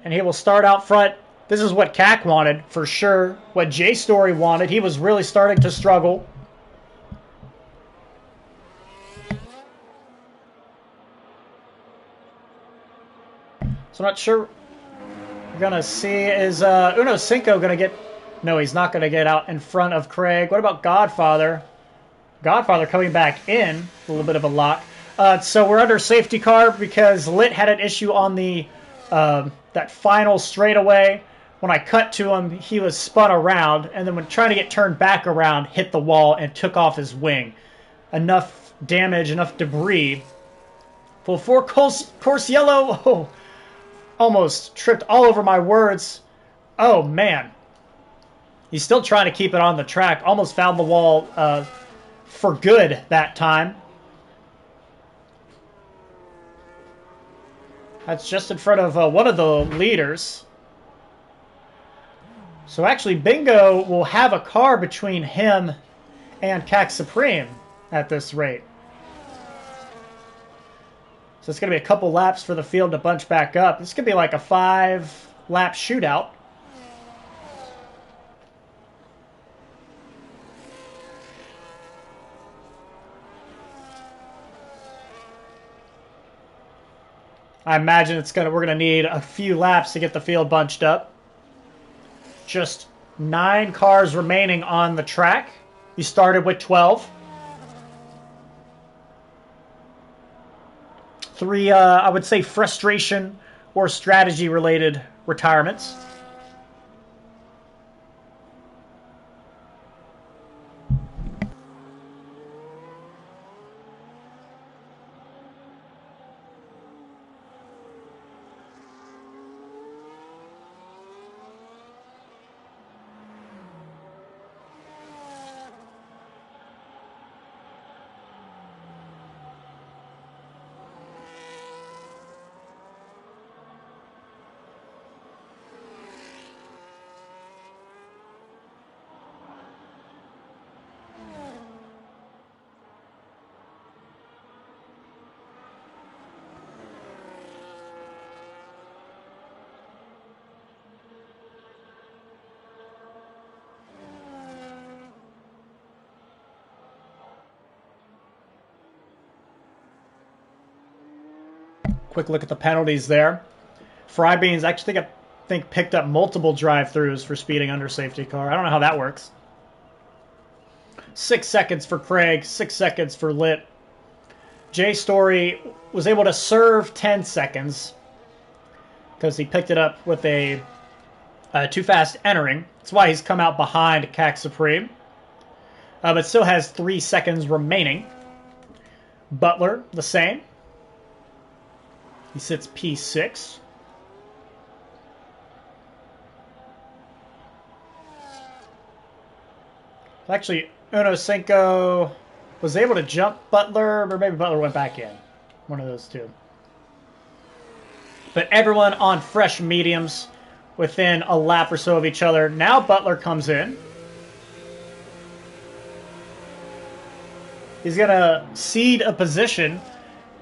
And he will start out front. This is what CAC wanted, for sure. What JStory wanted. He was really starting to struggle. So I'm not sure we're going to see. Is Uno Cinco going to get... No, he's not going to get out in front of Craig. What about Godfather? Godfather coming back in. A little bit of a lock. So we're under safety car because Lit had an issue on the that final straightaway. When I cut to him, he was spun around, and then when trying to get turned back around, hit the wall and took off his wing. Enough damage, enough debris. Full 4 course yellow. Oh, almost tripped all over my words. Oh, man. He's still trying to keep it on the track. Almost found the wall for good that time. That's just in front of one of the leaders. So actually, Bingo will have a car between him and CAC Supreme at this rate. So it's going to be a couple laps for the field to bunch back up. This could be like a 5-lap shootout. I imagine we're gonna need a few laps to get the field bunched up. Just 9 cars remaining on the track. You started with 12. 3, I would say, frustration or strategy-related retirements. Quick look at the penalties there. Frybeans actually I think picked up multiple drive-throughs for speeding under safety car. I don't know how that works. 6 seconds for Craig, 6 seconds for Lit. Jay Story was able to serve 10 seconds because he picked it up with a too fast entering. That's why he's come out behind CAC Supreme. But still has 3 seconds remaining. Butler, the same. He sits P6. Actually, Uno Cinco was able to jump Butler, or maybe Butler went back in. One of those two. But everyone on fresh mediums within a lap or so of each other. Now Butler comes in. He's going to cede a position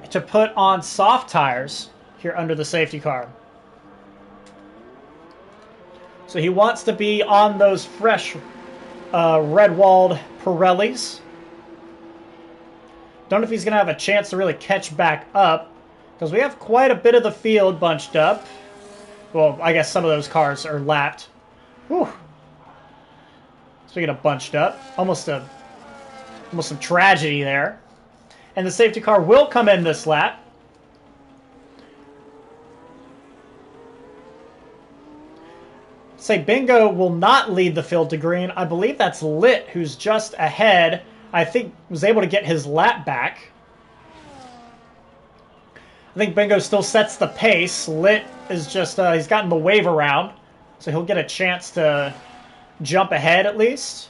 to put on soft tires here under the safety car. So he wants to be on those fresh red-walled Pirellis. Don't know if he's going to have a chance to really catch back up, because we have quite a bit of the field bunched up. Well, I guess some of those cars are lapped. Whew. Speaking of bunched up, almost some tragedy there. And the safety car will come in this lap. Say Bingo will not lead the field to green. I believe that's Lit, who's just ahead. I think was able to get his lap back. I think Bingo still sets the pace. Lit is just, he's gotten the wave around, so he'll get a chance to jump ahead at least.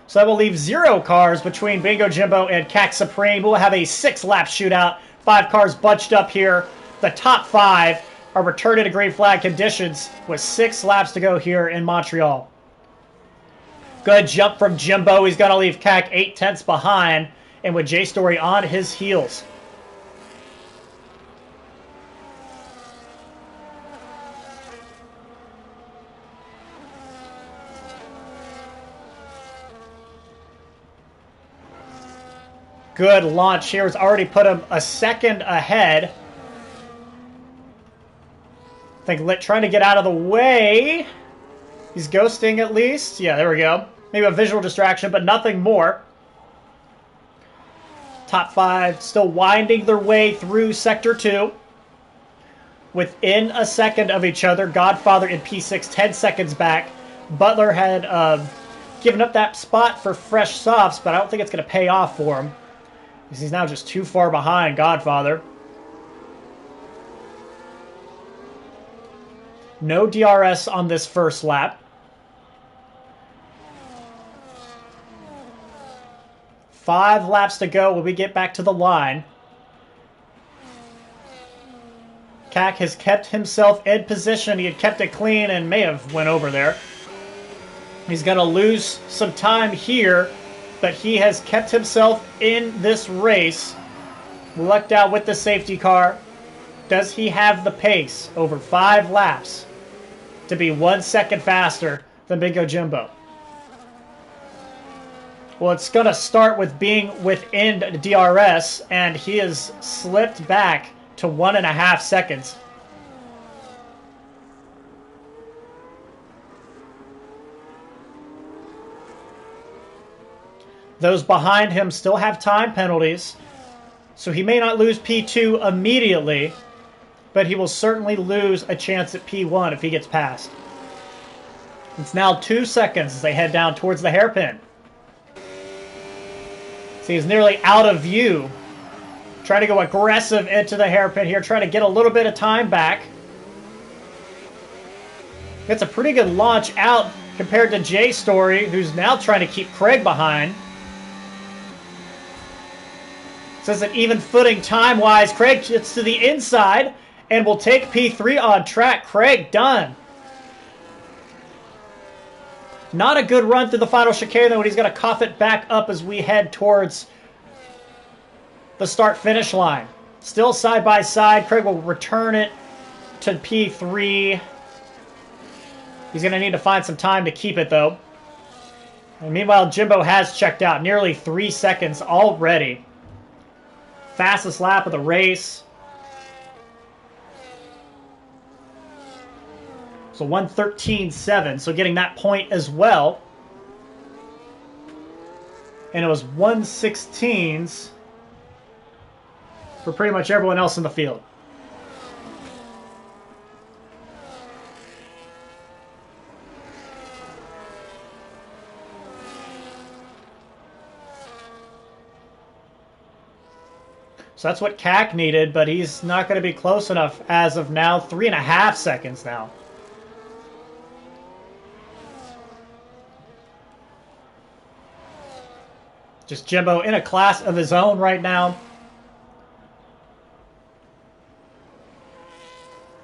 So that will leave 0 cars between Bingo Jimbo and CAC Supreme. We'll have a 6-lap shootout. 5 cars bunched up here. The top 5 are returning to green flag conditions with 6 laps to go here in Montreal. Good jump from Jimbo. He's going to leave CAC 8 tenths behind, and with Jay Story on his heels. Good launch here. Has already put him a second ahead. I think Lit trying to get out of the way. He's ghosting at least. Yeah, there we go. Maybe a visual distraction, but nothing more. Top 5 still winding their way through Sector 2. Within a second of each other. Godfather in P6, 10 seconds back. Butler had given up that spot for fresh softs, but I don't think it's going to pay off for him. Because he's now just too far behind Godfather. No DRS on this first lap. 5 laps to go when we get back to the line. CAC has kept himself in position. He had kept it clean and may have went over there. He's going to lose some time here, but he has kept himself in this race. Lucked out with the safety car. Does he have the pace over 5 laps to be 1 second faster than Bingo Jimbo? Well, it's going to start with being within the DRS, and he has slipped back to 1.5 seconds. Those behind him still have time penalties, so he may not lose P2 immediately, but he will certainly lose a chance at P1 if he gets past. It's now 2 seconds as they head down towards the hairpin. See, he's nearly out of view. Trying to go aggressive into the hairpin here, trying to get a little bit of time back. It's a pretty good launch out compared to Jay Story, who's now trying to keep Craig behind. Says that even footing time-wise, Craig gets to the inside and will take P3 on track. Craig done. Not a good run through the final chicane, though, and he's going to cough it back up as we head towards the start-finish line. Still side by side. Craig will return it to P3. He's going to need to find some time to keep it, though. And meanwhile, Jimbo has checked out. Nearly 3 seconds already. Fastest lap of the race. So 1:13.7, so getting that point as well. And it was 1:16s for pretty much everyone else in the field. So that's what CAC needed, but he's not going to be close enough as of now. 3.5 seconds now. Just Jimbo in a class of his own right now.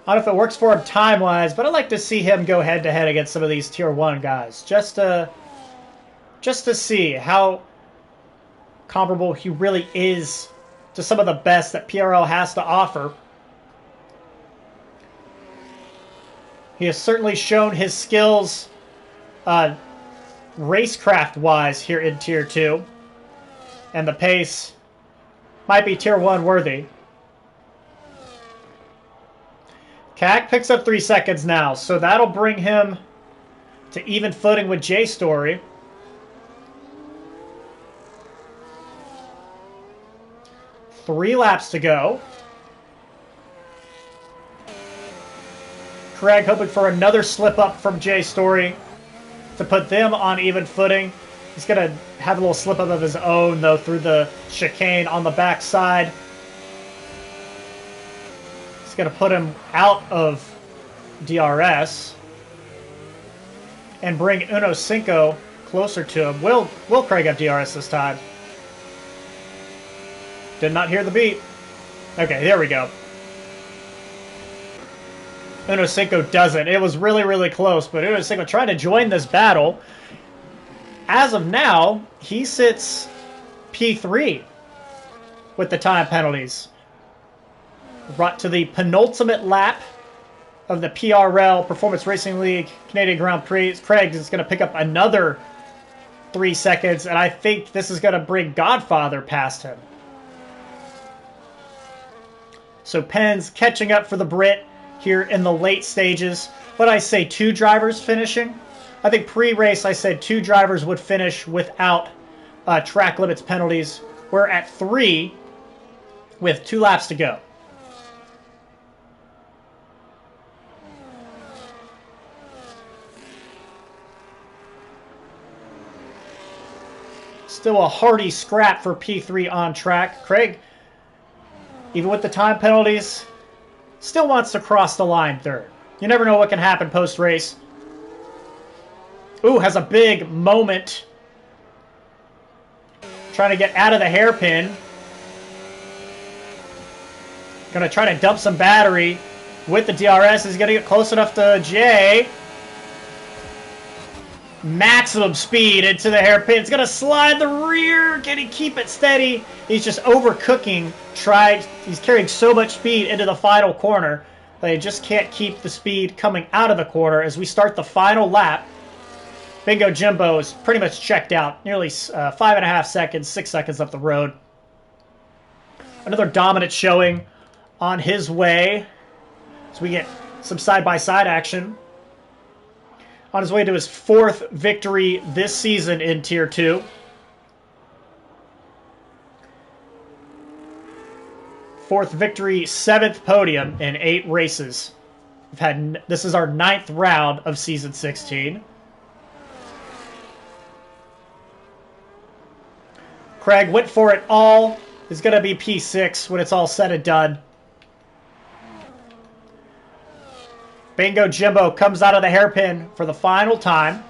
I don't know if it works for him time-wise, but I'd like to see him go head-to-head against some of these Tier 1 guys. Just to see how comparable he really is to some of the best that PRL has to offer. He has certainly shown his skills racecraft-wise here in Tier 2. And the pace might be Tier 1 worthy. CAC picks up 3 seconds now, so that'll bring him to even footing with J Story. Three laps to go. Craig hoping for another slip up from J Story to put them on even footing. He's going to have a little slip up of his own, though, through the chicane on the backside. He's going to put him out of DRS and bring Uno Cinco closer to him. Will Craig have DRS this time? Did not hear the beep. Okay, there we go. Uno Cinco doesn't. It was really, really close, but Uno Cinco trying to join this battle. As of now, he sits P3 with the time penalties. Brought to the penultimate lap of the PRL, Performance Racing League Canadian Grand Prix. Craig is going to pick up another 3 seconds, and I think this is going to bring Godfather past him. So Penn's catching up for the Brit here in the late stages. What I say, 2 drivers finishing? I think pre-race I said 2 drivers would finish without track limits penalties. We're at 3 with 2 laps to go. Still a hearty scrap for P3 on track. Craig, even with the time penalties, still wants to cross the line third. You never know what can happen post-race. Ooh, has a big moment. Trying to get out of the hairpin. Going to try to dump some battery with the DRS. He's going to get close enough to Jay. Maximum speed into the hairpin. It's going to slide the rear. Can he keep it steady? He's just overcooking. He's carrying so much speed into the final corner. They just can't keep the speed coming out of the corner as we start the final lap. Bingo Jimbo is pretty much checked out. Nearly 5.5 seconds, 6 seconds up the road. Another dominant showing on his way. So we get some side-by-side action. On his way to his 4th victory this season in Tier 2. Fourth victory, 7th podium in 8 races. This is our 9th round of Season 16. Craig went for it all. Is going to be P6 when it's all said and done. Bingo Jimbo comes out of the hairpin for the final time.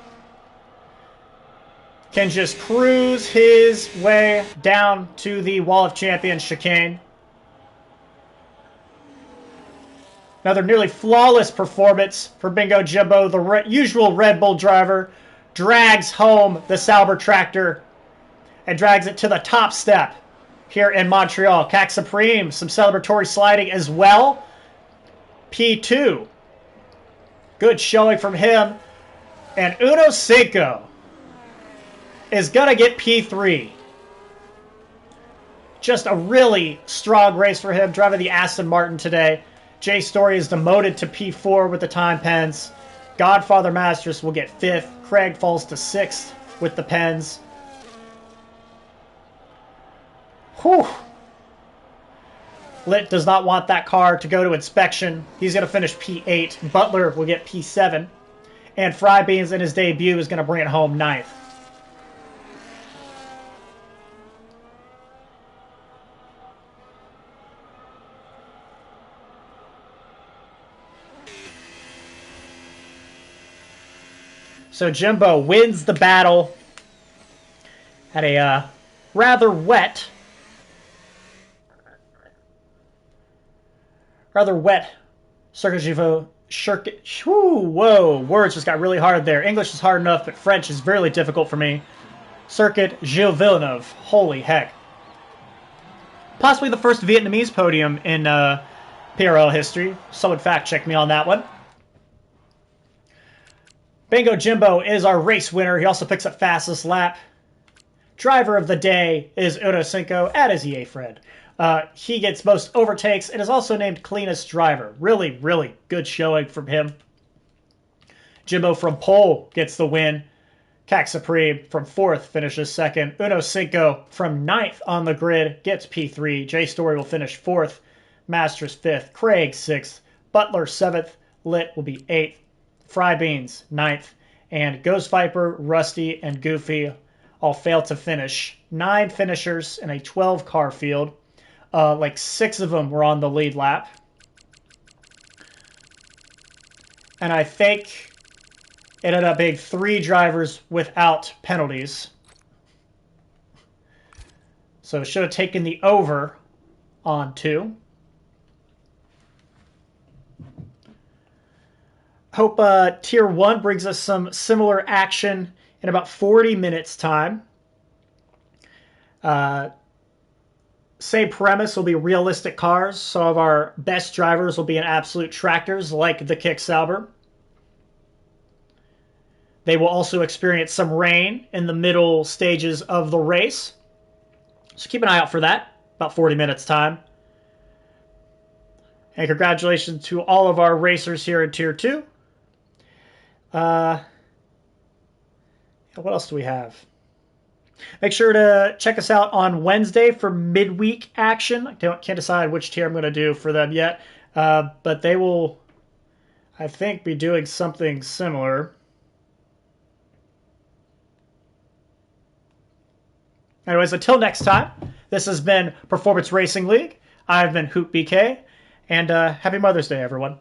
Can just cruise his way down to the Wall of Champions chicane. Another nearly flawless performance for Bingo Jimbo. The usual Red Bull driver drags home the Sauber tractor and drags it to the top step here in Montreal. CAC Supreme, some celebratory sliding as well. P2. Good showing from him. And Uno Cinco is going to get P3. Just a really strong race for him, driving the Aston Martin today. Jay Story is demoted to P4 with the time pens. Godfather Masters will get 5th. Craig falls to 6th with the pens. Whew. Litt does not want that car to go to inspection. He's going to finish P8. Butler will get P7. And Frybeans in his debut is going to bring it home 9th. So Jimbo wins the battle at a rather wet circuit. Whoa, words just got really hard there. English is hard enough, but French is really difficult for me. Circuit Gilles Villeneuve. Holy heck. Possibly the first Vietnamese podium in PRL history. Someone fact check me on that one. Bingo Jimbo is our race winner. He also picks up fastest lap. Driver of the day is Uno Cinco, as is EA Fred. He gets most overtakes and is also named cleanest driver. Really, really good showing from him. Jimbo from pole gets the win. CAC Supreme from 4th finishes 2nd. Uno Cinco from 9th on the grid gets P3. Jay Story will finish 4th. Masters 5th. Craig 6th. Butler 7th. Litt will be 8th. Frybeans 9th. And Ghost Viper, Rusty, and Goofy all fail to finish. 9 finishers in a 12-car field. Like 6 of them were on the lead lap. And I think it ended up being 3 drivers without penalties. So it should have taken the over on 2. Hope Tier 1 brings us some similar action in about 40 minutes' time. Same premise, will be realistic cars. Some of our best drivers will be in absolute tractors like the Kick Sauber. They will also experience some rain in the middle stages of the race. So keep an eye out for that. About 40 minutes' time. And congratulations to all of our racers here in Tier 2. What else do we have? Make sure to check us out on Wednesday for midweek action. I can't decide which tier I'm going to do for them yet. But they will, I think, be doing something similar. Anyways, until next time, this has been Performance Racing League. I've been Hoop BK, and happy Mother's Day, everyone.